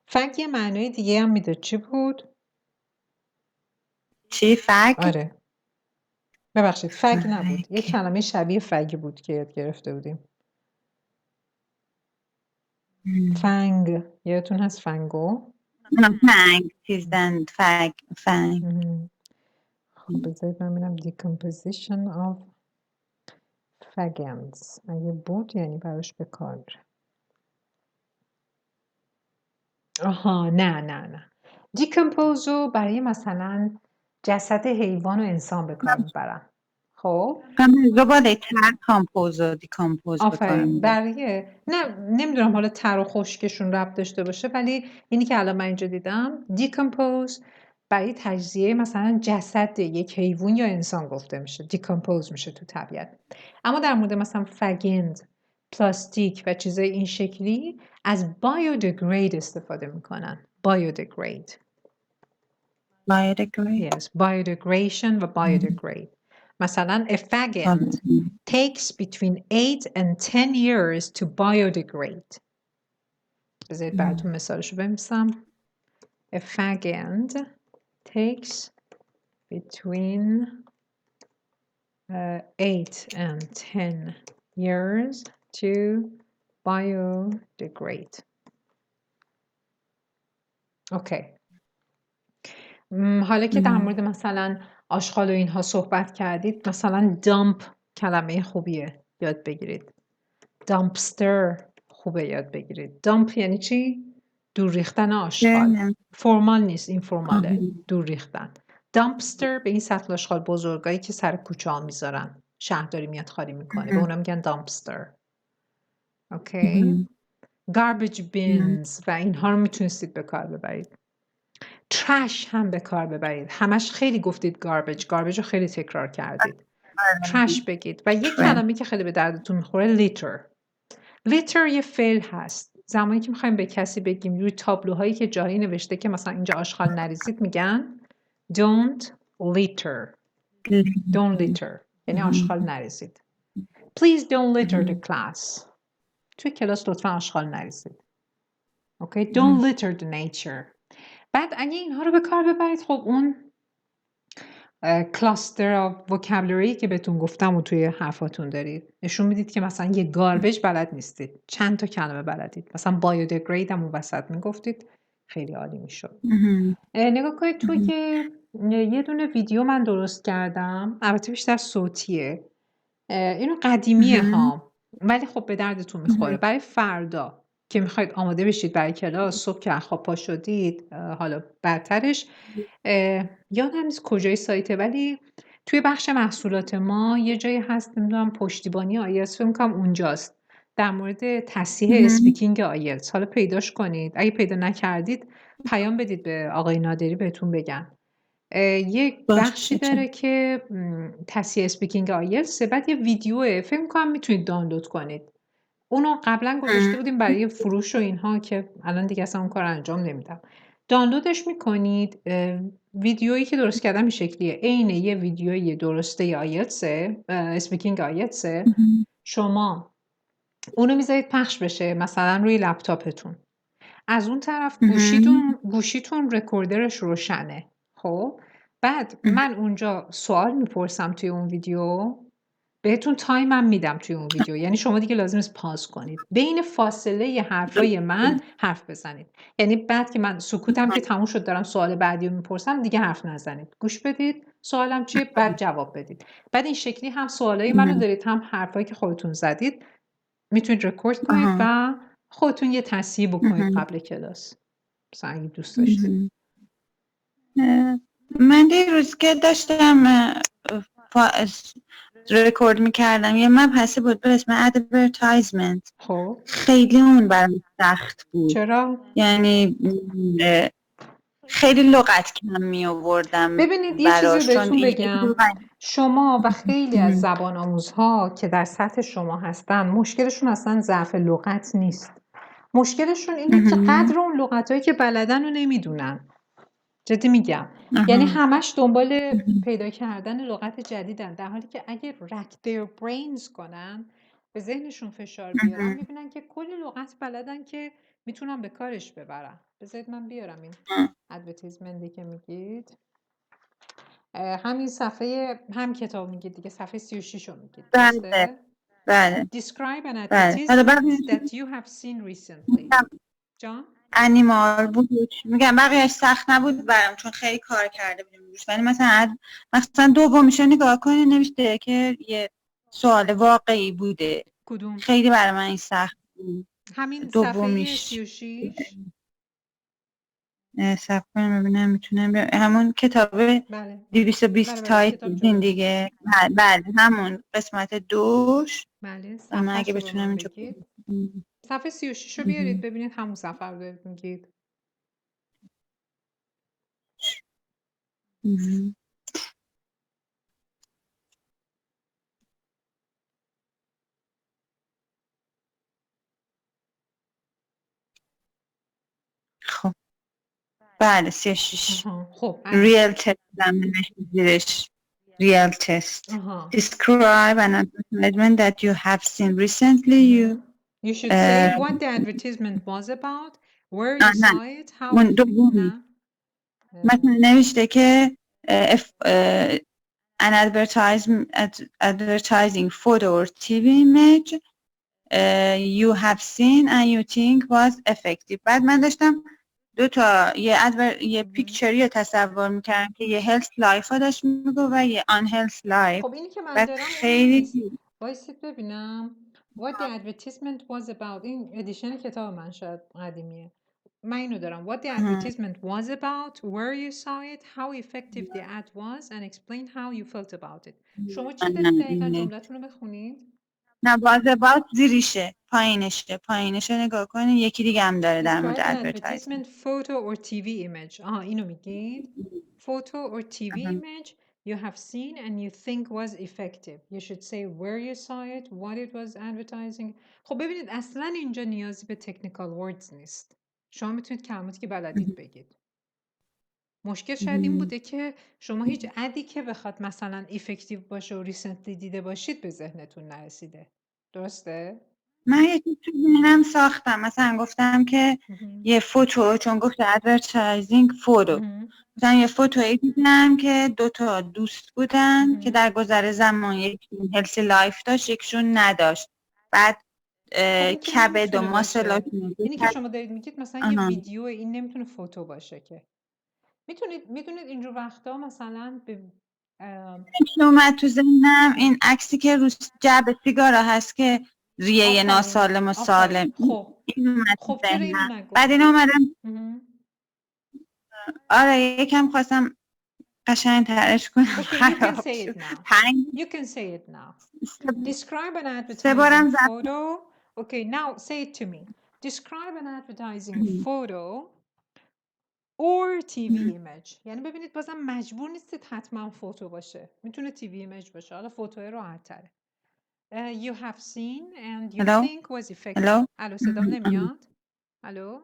Speaker 2: فگ یه معنای دیگه هم میداد. چی بود؟
Speaker 1: چی فگ؟
Speaker 2: آره ببخشید فگ نبود. یه کلمه شبیه فگ بود که یاد گرفته بودیم. فنگ یادتون هست فنگو؟
Speaker 1: فنگ چیزن فگ
Speaker 2: خب بذارید من ببینم decomposition of fagends اگه بود یعنی براش به کار میره. نه decompose رو برای مثلا جسد حیوان و انسان به کار میبرن. خب
Speaker 1: زباله تر کامپوز و دیکامپوز
Speaker 2: آفرین. برای نمیدونم حالا تر و خشکشون ربط داشته باشه ولی اینی که الان من اینجا دیدم دیکامپوز برای تجزیه مثلا جسد یک حیوان یا انسان گفته میشه. دیکامپوز میشه تو طبیعت. اما در مورد مثلا فگند، پلاستیک و چیزای این شکلی از بایودگرید استفاده میکنن. بایودگرید. Yes, biodegradation و biodegrade. مثلا a fagend takes between 8 and 10 years to biodegrade. بذارید براتون مثالشو بنویسم. A fagend takes between 8 and 10 years to biodegrade. اوکی. حالا که در مورد مثلا آشغال و اینها صحبت کردید مثلا دامپ کلمه خوبیه یاد بگیرید. دامپستر خوبه یاد بگیرید. دامپ یعنی چی؟ دور ریختن آشغال. فرمال نیست، اینفورماله. دور ریختن. دامپستر به این سطل آشغال بزرگایی که سر کوچه ها میذارن. شهرداری میاد خالی میکنه. به اونا میگن دامپستر. اوکی. garbage bins و اینها رو میتونستید به کار ببرید. trash هم به کار ببرید. همش خیلی گفتید garbage رو خیلی تکرار کردید. trash بگید. و یک کلمه که خیلی به دردتون میخوره litter یه فعل هست. زمانی که میخوایم به کسی بگیم روی تابلوهایی که جایی نوشته که مثلا اینجا آشغال نریزید میگن don't litter. don't litter یعنی آشغال نریزید. please don't litter the class. توی کلاس لطفا آشغال نریزید. اوکی. don't litter the nature. بعد اگه اینها رو به کار ببرید خب اون کلاستر وکابلری که بهتون گفتم و توی حرفاتون دارید نشون میدید که مثلا یه گاربیج بلد نیستید، چند تا کلمه بلدید، مثلا بایودگرید هم اون وسط میگفتید، خیلی عالی میشد. نگاه کنید توی یه دونه ویدیو من درست کردم، البته بیشتر صوتیه، اینو قدیمیه ها ولی خب به دردتون میخوره برای فردا که میخواید آماده بشید برای کلاس. صبح که خواب پا شدید، حالا برترش یادم نیست کجای سایته ولی توی بخش محصولات ما یه جایی هست، نمیدونم پشتیبانی آیلتس، فکر می‌کنم اونجاست، در مورد تصحیح اسپیکینگ آیلتس. حالا پیداش کنید، اگه پیدا نکردید پیام بدید به آقای نادری بهتون بگن. یک بخشی داره که تصحیح اسپیکینگ آیلتس، بعد یه ویدیوه، فکر می‌کنم میتونید دانلود کنید. اونو قبلا گذاشته بودیم برای فروش و اینها که الان دیگه اصلا اون کار انجام نمیدم. دانلودش میکنید. ویدیویی که درست کردم این شکلیه، عین یه ویدیوی درسته آیلتس، اسپیکینگ آیلتس. شما اونو میذارید پخش بشه مثلا روی لپتاپتون، از اون طرف گوشیتون رکوردرش روشنه. خب بعد من اونجا سوال میپرسم توی اون ویدیو، بهتون تایم هم میدم توی اون ویدیو، یعنی شما دیگه لازم نیست پاز کنید، بین فاصله حرفای من حرف بزنید، یعنی بعد که من سکوتم که تموم شد دارم سوال بعدی رو میپرسم دیگه حرف نزنید، گوش بدید سوالم چیه بعد جواب بدید. بعد این شکلی هم سوالای منو دارید هم حرفایی که خودتون زدید میتونید رکورد کنید و خودتون یه تصحیح بکنید قبل کلاس، مثلا اگه دوست داشتید.
Speaker 1: من دیروز که داشتم رکورد میکردم یه مبحثی بود به اسم ادورتایزمنت.
Speaker 2: خب
Speaker 1: خیلی اون برام سخت بود.
Speaker 2: چرا؟
Speaker 1: یعنی خیلی لغت کم می آوردم.
Speaker 2: ببینید یه چیزی بهتون بگم، شما و خیلی از زبان آموزها که در سطح شما هستن مشکلشون اصلا ضعف لغت نیست، مشکلشون اینه که قدر اون لغتایی که بلدن رو نمیدونن. جدی میگم، یعنی همش دنبال پیدا کردن لغت جدیدن، در حالی که اگه rack their brains کنن، به ذهنشون فشار بیارن، میبینن که کلی لغت بلدن که میتونن به کارش ببرن. بذارید من بیارم این ادورتایزمنتی که میگید، همین صفحه هم کتاب میگید دیگه، صفحه 36 رو میگید.
Speaker 1: بله.
Speaker 2: Describe an advertisement that you have seen recently. جان؟
Speaker 1: انیمال بود. میگم بقیهش سخت نبود برام چون خیلی کار کرده بودیم روش، ولی مثلا دومیشو نگاه کنید نوشته که یه سوال واقعی بوده.
Speaker 2: کدوم؟
Speaker 1: خیلی برای من این سخت بود.
Speaker 2: همین
Speaker 1: دومیش
Speaker 2: صفحه 36.
Speaker 1: صفحه کنم ببینم میتونم همون کتاب 220 تایپ دیدین دیگه. بله همون قسمت 2.
Speaker 2: بله
Speaker 1: من اگه بتونم اینجا
Speaker 2: صفحه 36 رو بیارید ببینید همون صفحه رو دارید میگید.
Speaker 1: خب بله 36.
Speaker 2: خب
Speaker 1: ریال تست زیرش ریال تست. Describe an advertisement that you have seen recently.
Speaker 2: You should say what the advertisement was about, where you saw it, how
Speaker 1: مثلا نوشته که an advertising photo or TV image you have seen and you think was effective. بعد من داشتم دو تا یه پیکچری رو تصور میکردم که یه health life ها داشت میگو و یه unhealth life.
Speaker 2: خب اینی که من دارم
Speaker 1: خیلی
Speaker 2: بایستید ببینم what the advertisement was about. این ادیشن کتاب من شاید قدیمیه. من اینو دارم what the advertisement was about, where you saw it, how effective the ad was and explain how you felt about it. شما چی دارید دقیقا؟ جملتون رو بخونید.
Speaker 1: نه was about زیریشه پایینش نگاه کنین، یکی دیگه هم داره در مورد
Speaker 2: Describe an
Speaker 1: ادورتایزینگ.
Speaker 2: advertisement photo or TV image. اینو میگید. Photo or TV image you have seen and you think was effective. You should say where you saw it, what it was advertising. خب ببینید اصلا اینجا نیازی به technical words نیست. شما میتونید کلماتی که بلدید بگید. مشکل شاید این بوده که شما هیچ ادی که بخواد مثلا effective باشه و ریسنتلی دیده باشید به ذهنتون نرسیده. درسته؟
Speaker 1: من یکی تو ذهنم ساختم، مثلا گفتم که یه فوتو، چون گفت ادورتایزینگ فوتو، مثلا یه فوتویی دیدم که 2 دوست بودن که در گذر زمان یکیشون هلسی لایف داشت یکیشون نداشت. بعد
Speaker 2: این که
Speaker 1: کبد و
Speaker 2: نمیتونه باشه.
Speaker 1: ماسلاشون
Speaker 2: اینی که شما دارید میگید مثلا یه
Speaker 1: آها.
Speaker 2: ویدیو، این نمیتونه فوتو باشه که. میدونید اینجور وقتا مثلا به
Speaker 1: چی اومد تو ذهنم این عکسی که رو جعبه سیگارا هست که ریه ناسالم و سالم، این اومد تو
Speaker 2: خب چرا اینو
Speaker 1: ذهنم.
Speaker 2: نگفت؟
Speaker 1: بعد اینو اومدم آره یکم خواستم قشنگ ترش کنم.
Speaker 2: Okay, you can say it now. You can say it now. Describe an advertising photo. Okay, now say it to me. Describe an advertising photo or TV image. یعنی ببینید بازم مجبور نیستید حتما فوتو باشه. میتونه TV image باشه. حالا فوتوی راحت تره. You have seen and you think was effective. الو صدام نمیاد؟ الو؟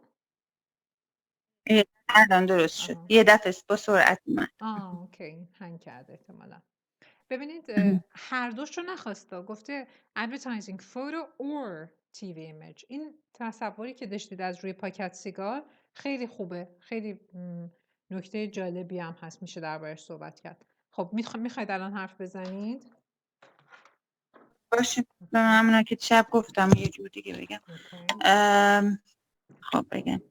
Speaker 1: الان درست شد. یه دفعه با سرعت اومد.
Speaker 2: اوکی، هنگ کرده احتمالاً. ببینید هر دوش رو نخواسته، گفته advertising photo or TV image. این تصوری که داشتید از روی پاکت سیگار خیلی خوبه، خیلی نکته جالبی هم هست، میشه دربارش صحبت کرد. خب میخواید الان حرف بزنید؟
Speaker 1: باشه، به همونا که شب گفتم یه جور دیگه بگم. خب بگم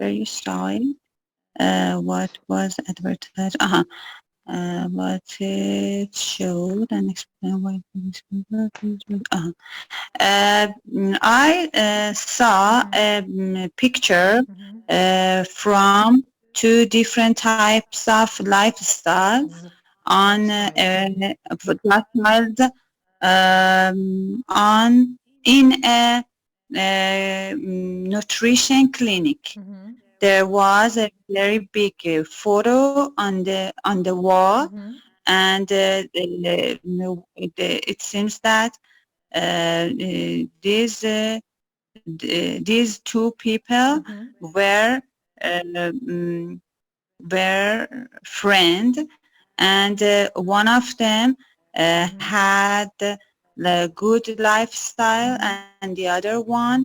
Speaker 1: where you saw it, what was advertised, what it showed and explain why I saw a picture from 2 different types of lifestyles on in a nutrition clinic. There was a very big photo on the wall, and it seems that these 2 people were friends, and one of them had a good lifestyle, and the other one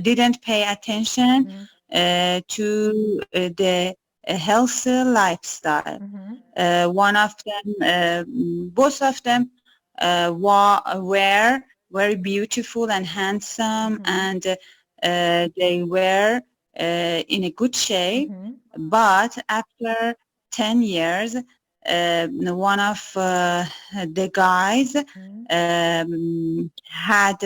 Speaker 1: didn't pay attention to the healthy lifestyle. One of them, both of them were very beautiful and handsome, and they were in a good shape. But after 10 years, one of the guys had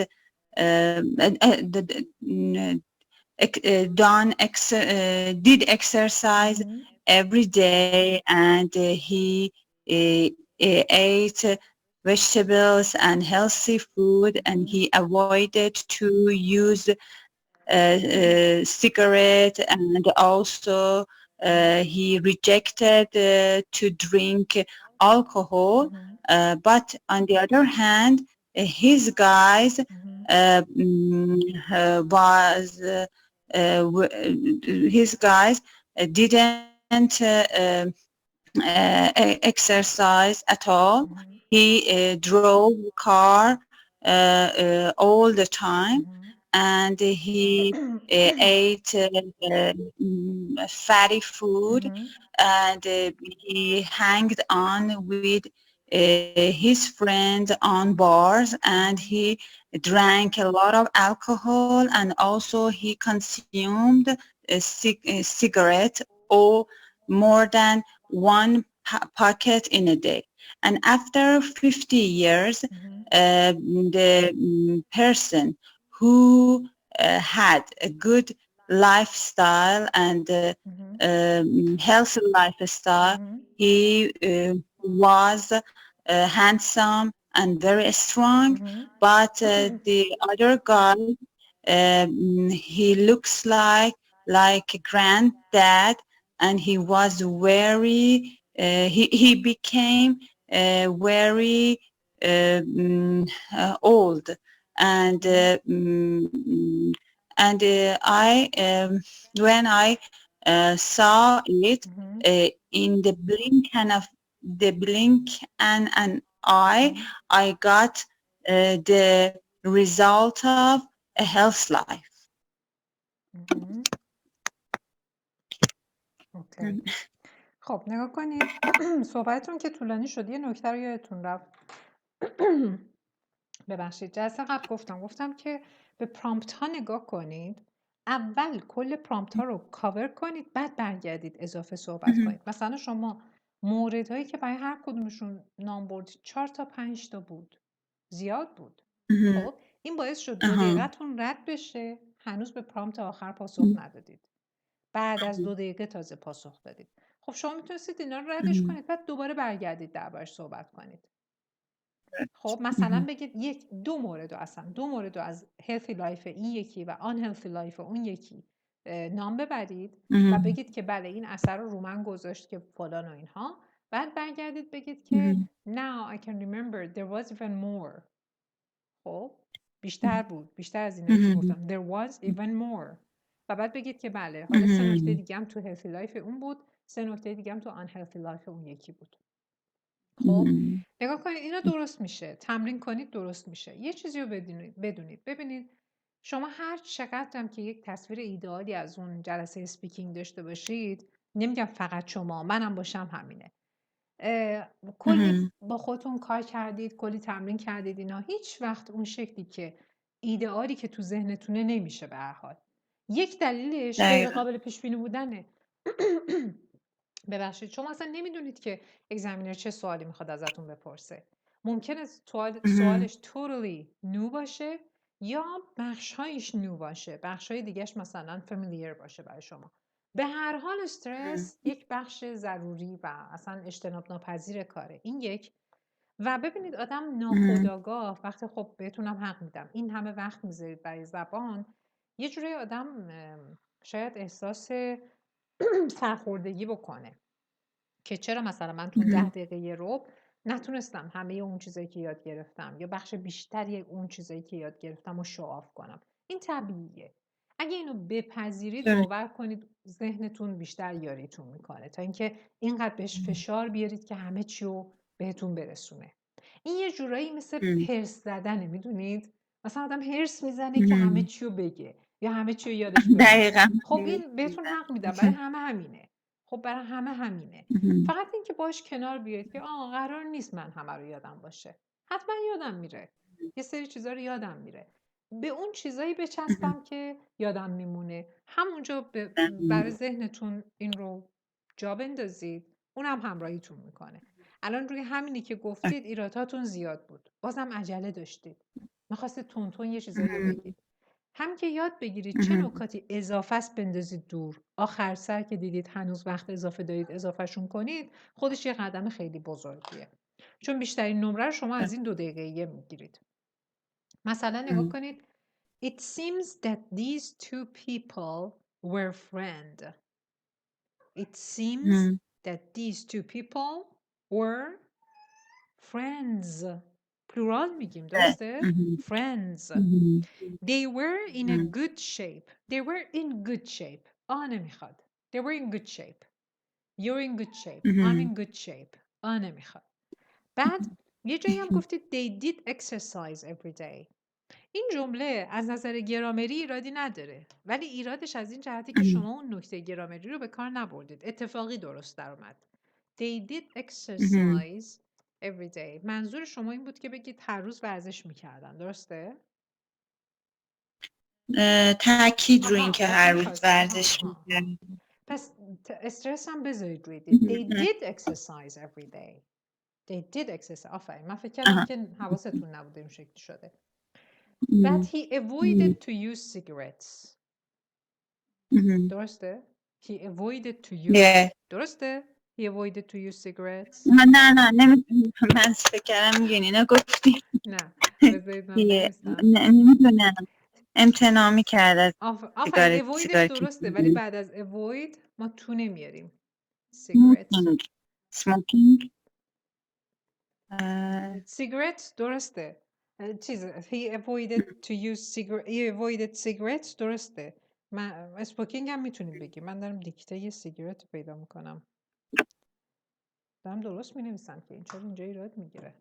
Speaker 1: did exercise every day, and he ate vegetables and healthy food, and he avoided to use cigarette, and also he rejected to drink alcohol. But on the other hand, his guys didn't exercise at all. He drove car all the time, and he ate fatty food, and he hanged on with his friends on bars, and he drank a lot of alcohol, and also he consumed a cigarette or more than 1 packet in a day. And after 50 years, the person who had a good lifestyle and healthy lifestyle, he was handsome and very strong, but the other guy, he looks like a granddad, and he was very, he became very old, and I when I saw it in the blink and an eye, I got the result of a health life.
Speaker 2: اوکی. خب نگاه کنید صحبتتون که طولانی شد. یه نکته رو یادتون رفت. ببخشید جلسه قبل گفتم که به پرامپت ها نگاه کنید. اول کل پرامپت ها رو کاور کنید، بعد برگردید اضافه صحبت کنید. مثلا شما موردهایی که برای هر کدومشون نام بردید 4 تا 5 تا بود، زیاد بود. خب این باعث شد 2 دقیقه‌تون رد بشه، هنوز به پرامپت آخر پاسخ ندادید، بعد از 2 دقیقه تازه پاسخ دادید. خب شما میتونستید اینا رو ردش کنید، بعد دوباره برگردید دربارش صحبت کنید. خب مثلا بگید دو مورد رو از healthy life این یکی و unhealthy life اون یکی نام ببرید و بگید که بله این اثر رو من گذاشت که فلان و اینها. بعد برگردید بگید که now I can remember there was even more. خب بیشتر بود، بیشتر از اینایی که گفتم. there was even more. و بعد بگید که بله حالا 3 نکته دیگه هم تو healthy life اون بود، 3 نکته دیگه هم تو unhealthy life اون یکی بود. خب نگاه کنید اینا درست میشه، تمرین کنید درست میشه. یه چیزی رو بدونید. ببینید شما هر چقدر هم که یک تصویر ایدئالی از اون جلسه اسپیکینگ داشته باشید، نمیگم فقط شما، منم باشم همینه، کلی با خودتون کار کردید، کلی تمرین کردید، اینا هیچ وقت اون شکلی که ایدئالی که تو ذهنتونه نمیشه به هر حال. یک دلیلش غیر قابل پیش بینی بودنه. ببخشید شما اصلا نمیدونید که اگزمینر چه سوالی میخواد ازتون بپرسه. ممکنه سوالش totally new باشه یا بخشهایش new باشه، بخشهای دیگهش مثلا familiar باشه برای شما. به هر حال استرس یک بخش ضروری و اصلا اجتناب ناپذیر کاره. این یک. و ببینید آدم ناخودآگاه وقتی خب بهتونم حق میدم این همه وقت میذارید برای زبان، یه جوری آدم شاید احساس سرخوردگی بکنه که چرا مثلا من تو 10 دقیقه ربع نتونستم همه اون چیزایی که یاد گرفتم یا بخش بیشتری اون چیزایی که یاد گرفتم رو شوآف کنم. این طبیعیه. اگه اینو بپذیرید باور کنید ذهنتون بیشتر یاریتون میکنه تا اینکه اینقدر بهش فشار بیارید که همه چی رو بهتون برسونه. این یه جورایی مثل هرس زدنه، میدونید؟ مثلا آدم هرس میزنه که همه چی رو بگه یا همه چی رو یادش بمونه. خب این بهتون حق میدم، برای همه همینه. خب برای همه همینه. فقط این که باش کنار بیاید که قرار نیست من همه رو یادم باشه. حتما یادم میره. یه سری چیزا رو یادم میره. به اون چیزایی بچسبم که یادم میمونه. همونجا برای ذهنتون این رو جا بندازید. اونم همراهیتون میکنه. الان روی همینی که گفتید ایراداتون زیاد بود. بازم عجله داشتید. میخواستید تون یه چیزایی رو بگید. هم که یاد بگیرید چه نکاتی اضافه است بندازید دور. آخر سر که دیدید هنوز وقت اضافه دارید اضافهشون کنید، خودش یه قدم خیلی بزرگیه. چون بیشترین نمره رو شما از این 2 دقیقه میگیرید. مثلا نگاه کنید It seems that these two people were friends. It seems that these two people were friends. پلورال میگیم درسته؟ Friends. They were in a good shape. They were in good shape. نمیخواد. They were in good shape. You're in good shape. I'm in good shape. نمیخواد. بعد یه جایی هم گفتید they did exercise every day. این جمله از نظر گرامری ایرادی نداره، ولی ایرادش از این جهتی که شما اون نکته گرامری رو به کار نبردید. اتفاقی درست در اومد. They did exercise every day. منظور شما این بود که بگید هر روز ورزش میکردن، درسته؟
Speaker 1: تاکید روی این که هر روز ورزش میکردن.
Speaker 2: پس استرس هم بذارید روی دید. They did exercise every day. They did exercise. آفرین. من فکر کردم که حواستون نبوده این شکلی شده. That he avoided to use cigarettes. درسته؟ He avoided to use. درسته؟ He avoided to use cigarettes.
Speaker 1: نه من فکر کردم میگین اینا گفتی.
Speaker 2: نه بذارید من بنویسم.
Speaker 1: نمیدونم امتناع میکرد از
Speaker 2: آفرین avoidش درسته ولی بعد از avoid ما تو نمیاریم. cigarette. cigarette درسته. he avoided cigarettes درسته. من اسپوکینگ هم میتونیم بگیم. من دارم دیکته یه سیگارت پیدا میکنم. دارم درست مینویسم که این چرا اینجا ایراد میگیره.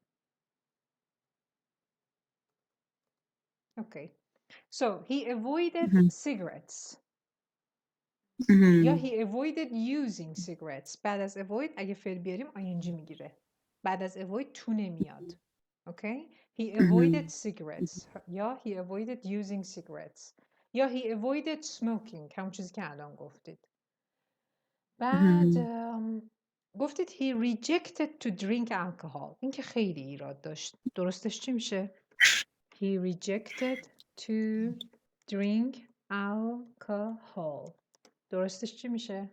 Speaker 2: Okay. So he avoided cigarettes. یا he avoided using cigarettes. بعد از avoid اگه فعل بیاریم ing میگیره. بعد از avoid تو نمیاد. Okay? He avoided cigarettes. یا he avoided using cigarettes. یا he avoided smoking. همون چیزی که الان گفتید. بعد گفتید he rejected to drink alcohol. این که خیلی ایراد داشت. درستش چی میشه؟ He rejected to drink alcohol. درستش چی میشه؟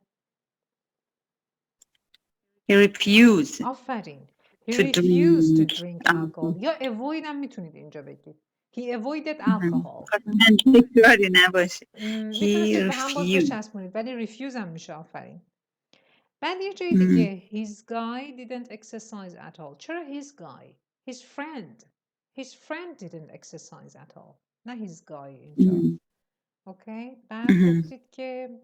Speaker 1: He refused.
Speaker 2: آفرین. He refused to drink alcohol. یا avoid هم میتونید اینجا بگید. He avoided alcohol.
Speaker 1: تکراری نباشه.
Speaker 2: میتونستید به هم باز بچسبونید ولی refuse هم میشه. آفرین. بعد یه جای دیگه his guy didn't exercise at all. چرا his guy؟ His friend. His friend didn't exercise at all. نه his guy اینجا. اوکی. بعد گفتید که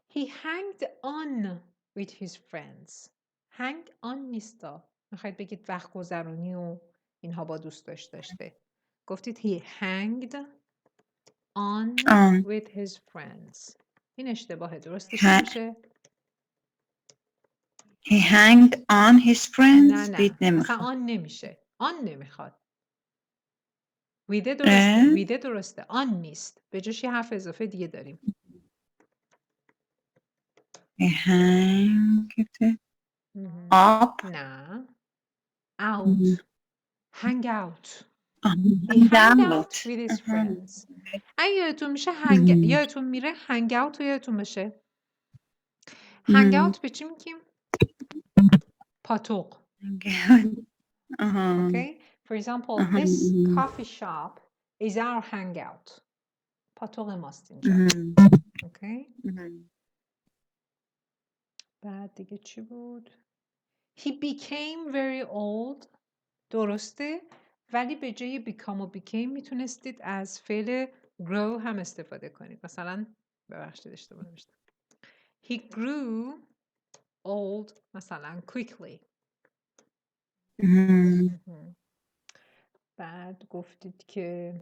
Speaker 2: he hanged on with his friends. hang on نیستا. میخواید بگید وقت گذرونی و اینها با دوستاش داشته. گفتید he hanged on with his friends. این اشتباهه. درستش میشه
Speaker 1: he hanged on his friends.
Speaker 2: نه اصلا آن نمیشه. آن نمیخواد. ویده درسته. ویده درسته. آن نیست. به جاش یه حرف اضافه دیگه داریم.
Speaker 1: he hanged up.
Speaker 2: نه. out. hang out. he hang out with his friends. اگه یادتون میشه یادتون میره hang out و یادتون میشه hang out به چی میگیم؟ پاتوق. Okay? For example, this coffee shop is our hangout. پاتوق ماست اینجا. Okay? بعد دیگه چی بود؟ He became very old. درسته؟ ولی به جای become و became میتونستید از فعل grow هم استفاده کنید. مثلا ببخشید اشتباه نوشتم. He grew old مثلا quickly. بعد گفتید که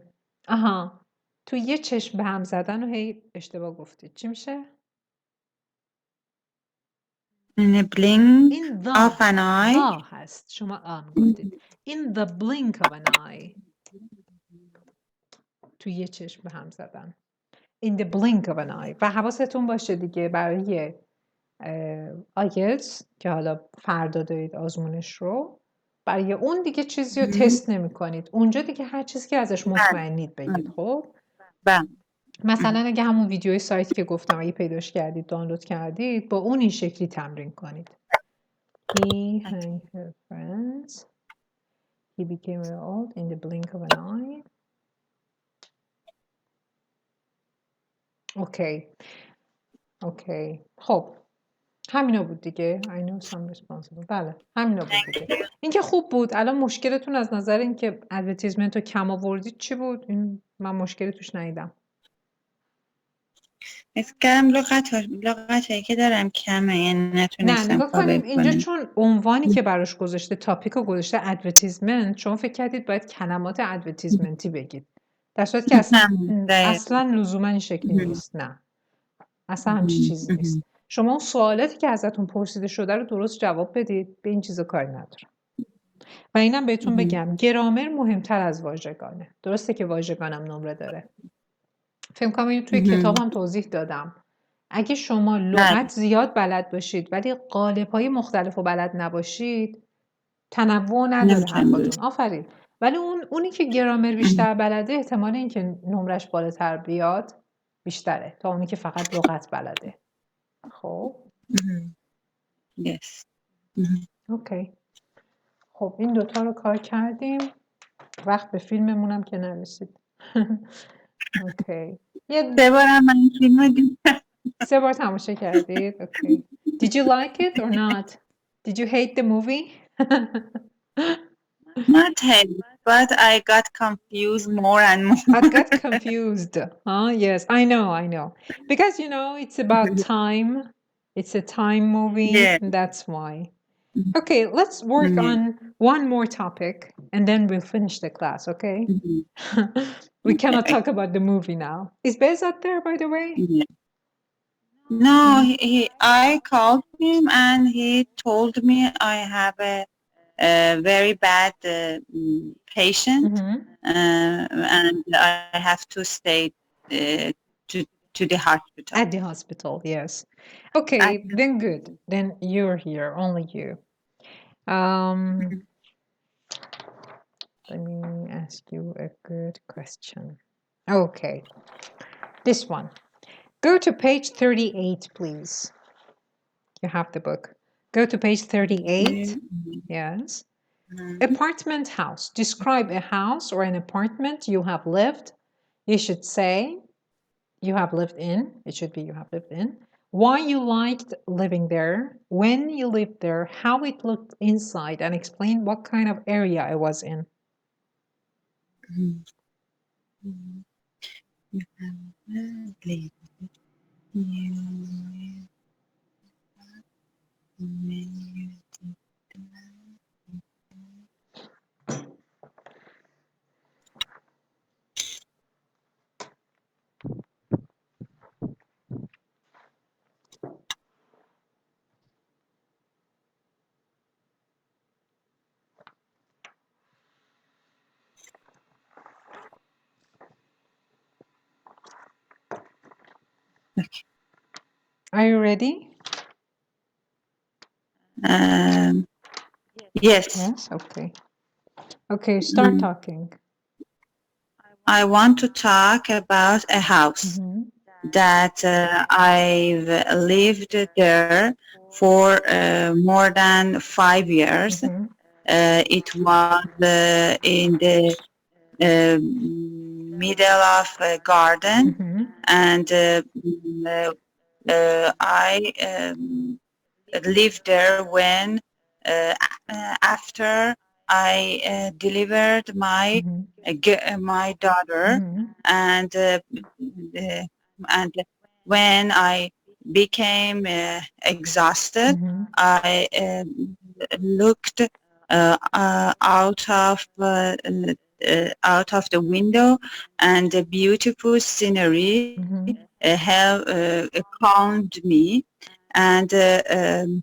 Speaker 2: تو یه چشم به هم زدن و هی اشتباه گفتید. چی میشه؟
Speaker 1: In a blink of an eye.
Speaker 2: هست. شما گفتید. In the blink of an eye. تو یه چشم به هم زدن. In the blink of an eye. و حواستون باشه دیگه برای آیلتس که حالا فردا دارید آزمونش رو، برای اون دیگه چیزی رو تست نمی کنید. اونجا دیگه هر چیزی که ازش مطمئنید بگید. خب مثلا اگه همون ویدیوی سایت که گفتم اگه پیداش کردید دانلود کردید با اون این شکلی تمرین کنید. He hanged her friends. He became very old in the blink of an eye. اوکی. خب همینا بود دیگه. I know some responsible. بله همینا بود دیگه. این که خوب بود. الان مشکلتون از نظر این که ادورتیزمنت رو کم آوردید چی بود؟ این من مشکلی توش ندیدم.
Speaker 1: اسکرم لغتایی که دارم کمه، یعنی نتونستم.
Speaker 2: نه نگاه کنیم اینجا چون عنوانی که براش گذاشته تاپیک رو گذاشته ادورتیزمنت، شما فکر کردید باید کلمات ادورتیزمنتی بگید، در صورتی که اصلا لزوما این شکلی نیست. نه اصلا همچین چیزی نیست. شما اون سوالاتی که ازتون پرسیده شده رو درست جواب بدید، به این چیزا کاری ندارم. و اینم بهتون بگم گرامر مهمتر از واژگانه. درسته که واژگانم نمره داره. فکر کنم اینو توی کتابم توضیح دادم. اگه شما لغت زیاد بلد باشید ولی قالب‌های مختلف رو بلد نباشید، تنوع نداره حرفاتون. آفرین. ولی اونی که گرامر بیشتر بلده احتمال اینکه نمرش بالاتر بیاد بیشتره تا اونی که فقط لغت بلده. خب
Speaker 1: Yes.
Speaker 2: اوکی. خب این دوتا رو کار کردیم. وقت به فیلممونم که نرسید. اوکی.
Speaker 1: سه بارم من این فیلم رو دیدم.
Speaker 2: 3 بار تماشا کردید؟ اوکی. Did you like it or not? Did you hate the movie?
Speaker 1: Not hate, but I got confused more and more.
Speaker 2: I got confused. Yes, I know. Because, it's about time. It's a time movie.
Speaker 1: Yeah.
Speaker 2: That's why. Okay, let's work on one more topic and then we'll finish the class, okay? We cannot talk about the movie now. Is Bezat there, by the way?
Speaker 1: Yeah. No, I called him and he told me I have a very bad patient and I have to stay to the hospital.
Speaker 2: At the hospital, yes. Okay, then good. Then you're here, only you. Let me ask you a good question. Okay, this one. Go to page 38, please. You have the book. Go to page 38. Yes. Apartment house. Describe a house or an apartment you have lived. You should say you have lived in. It should be you have lived in. Why you liked living there, when you lived there, how it looked inside, and explain what kind of area it was in.
Speaker 1: Okay.
Speaker 2: Are you ready?
Speaker 1: Yes.
Speaker 2: Yes, okay. Okay, start talking.
Speaker 1: I want to talk about a house that I've lived there for more than 5 years. It was in the middle of a garden, and I lived there when after I delivered my daughter, and when I became exhausted, I looked out of the window, and the beautiful scenery calmed me, and the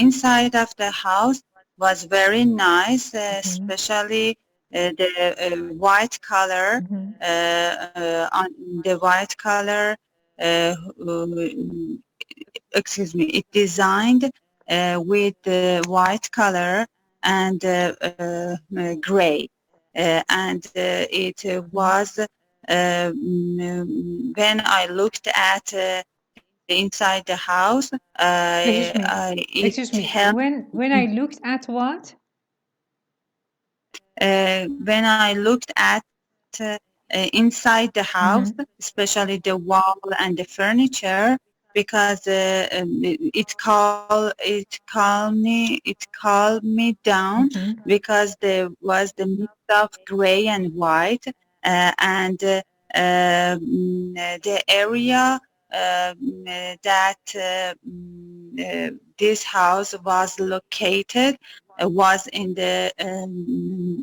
Speaker 1: inside of the house was very nice, especially the white color. On the white color, excuse me, it designed with the white color and gray, and it was when I looked at inside the house.
Speaker 2: Excuse me. When I looked at what?
Speaker 1: When I looked at inside the house, especially the wall and the furniture, because it calmed me down, because there was the mix of gray and white, and the area that this house was located was in the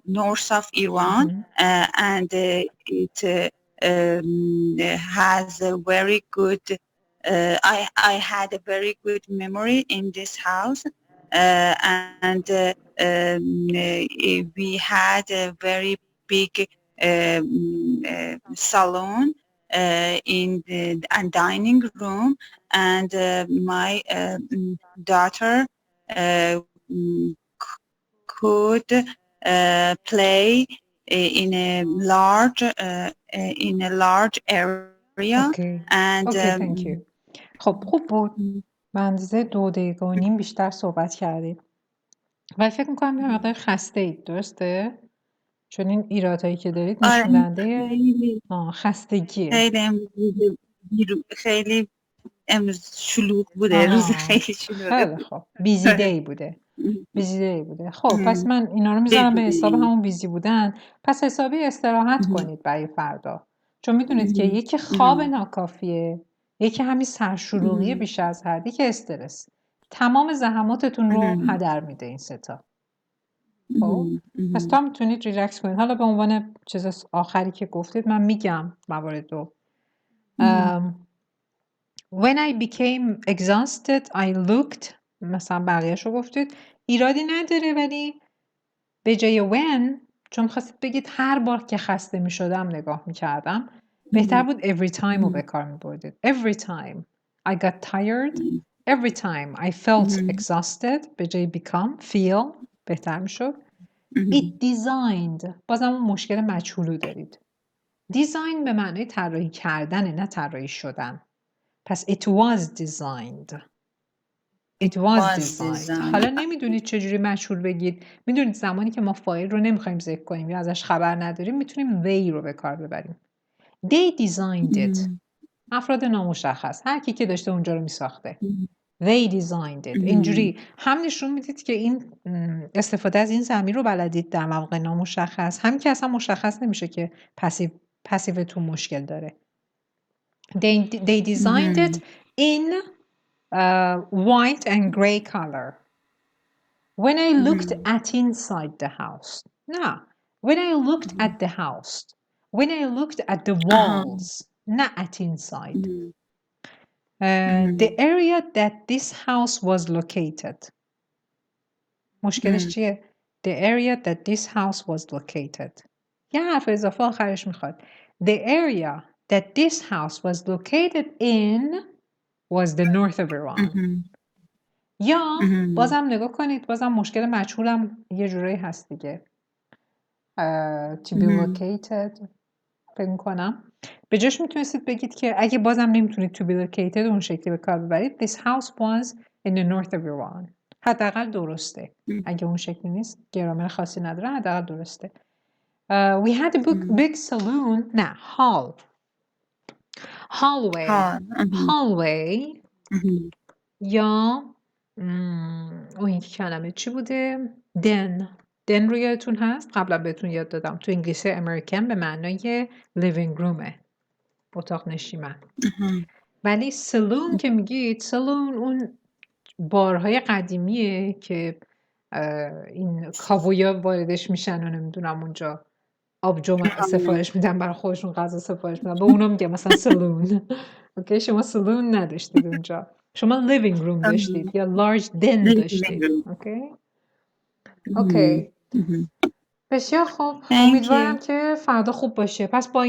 Speaker 1: north of Iran, and it has a very good. I had a very good memory in this house, and we had a very big salon in the dining room, and my daughter could play in a large area
Speaker 2: اوکی
Speaker 1: and
Speaker 2: اوکی thank you. خب خوب بود. به اندازه 2 دقیقه و نیم بیشتر صحبت کردید. ولی فکر می‌کنم یه مقدار خسته اید، درسته؟ چون این ایرادایی که دارید نشون دهنده خستگیه.
Speaker 1: خیلی امروز شلوغ بوده، روز
Speaker 2: آها
Speaker 1: خیلی شلوغه
Speaker 2: خیلی
Speaker 1: بود.
Speaker 2: خوب. بیزی دی بوده. خب پس من اینا رو میذارم به حساب همون بیزی بودن. پس حسابی استراحت کنید برای فردا. چون میدونید که یکی خواب ناکافیه، یکی همین سرشلوغی بیش از حد، یکی استرس. تمام زحماتتون رو هدر میده این ستا. خب پس تا میتونید ریلکس کنید. حالا به عنوان چیز آخری که گفتید من میگم موارد رو. When I became exhausted, I looked. مثلا بقیهش رو گفتید. ایرادی نداره ولی به جای when چون خواستید بگید هر بار که خسته می شدم نگاه می کردم بهتر بود every time رو به کار می بردید. Every time I got tired, every time I felt exhausted به جای become, feel بهتر می شد. It designed. بازم اون مشکل مجهولو دارید. Design به معنی طراحی کردنه، نه طراحی شدن. پس it was designed. It was designed. حالا نمیدونید چجوری مجهول بگید. میدونید زمانی که ما فایل رو نمیخوایم ذکر کنیم یا ازش خبر نداریم میتونیم they رو به کار ببریم. They designed it. افراد نامشخص. هر کی که داشته اونجا رو میساخته. They designed it. اینجوری هم نشون میدید که این استفاده از این ضمیر رو بلدید در مواقع نامشخص. همین که اصلا مشخص نمیشه که پسیوتون مشکل داره. They designed it in white and gray color. When I looked at inside the house. No. When I looked at the house. When I looked at the walls. Not at inside. The area that this house was located. مشکلش چیه؟ The area that this house was located. یه حرف اضافه آخرش میخواد. The area that this house was located in was the north of Iran. یا بازم نگاه کنید، بازم مشکل مجهولم یه جورایی هست دیگه. To be located فکر کنم به جاش میتونستید بگید که اگه بازم نمیتونید to be located اون شکلی به کار ببرید This house was in the north of Iran. حداقل درسته. اگه اون شکلی نیست گرامر خاصی نداره، حداقل درسته. We had a big saloon. نه hallway یا اون یکی کلمه چی بوده؟ den رو یادتون هست؟ قبلا بهتون یاد دادم تو انگلیسی امریکن به معنای living roomه، اتاق نشیمن. ولی سلون که میگید، سلون اون بارهای قدیمیه که این کاوویا واردش میشن و نمیدونم اونجا آبجو سفارش میدن برای خودشون، غذا سفارش میدن، به اونا میگه مثلا سلون. اوکی شما سلون نداشتید اونجا، شما لیوینگ روم داشتید یا لارج دن داشتید. اوکی بسیار خوب، امیدوارم که فردا خوب باشه. پس با این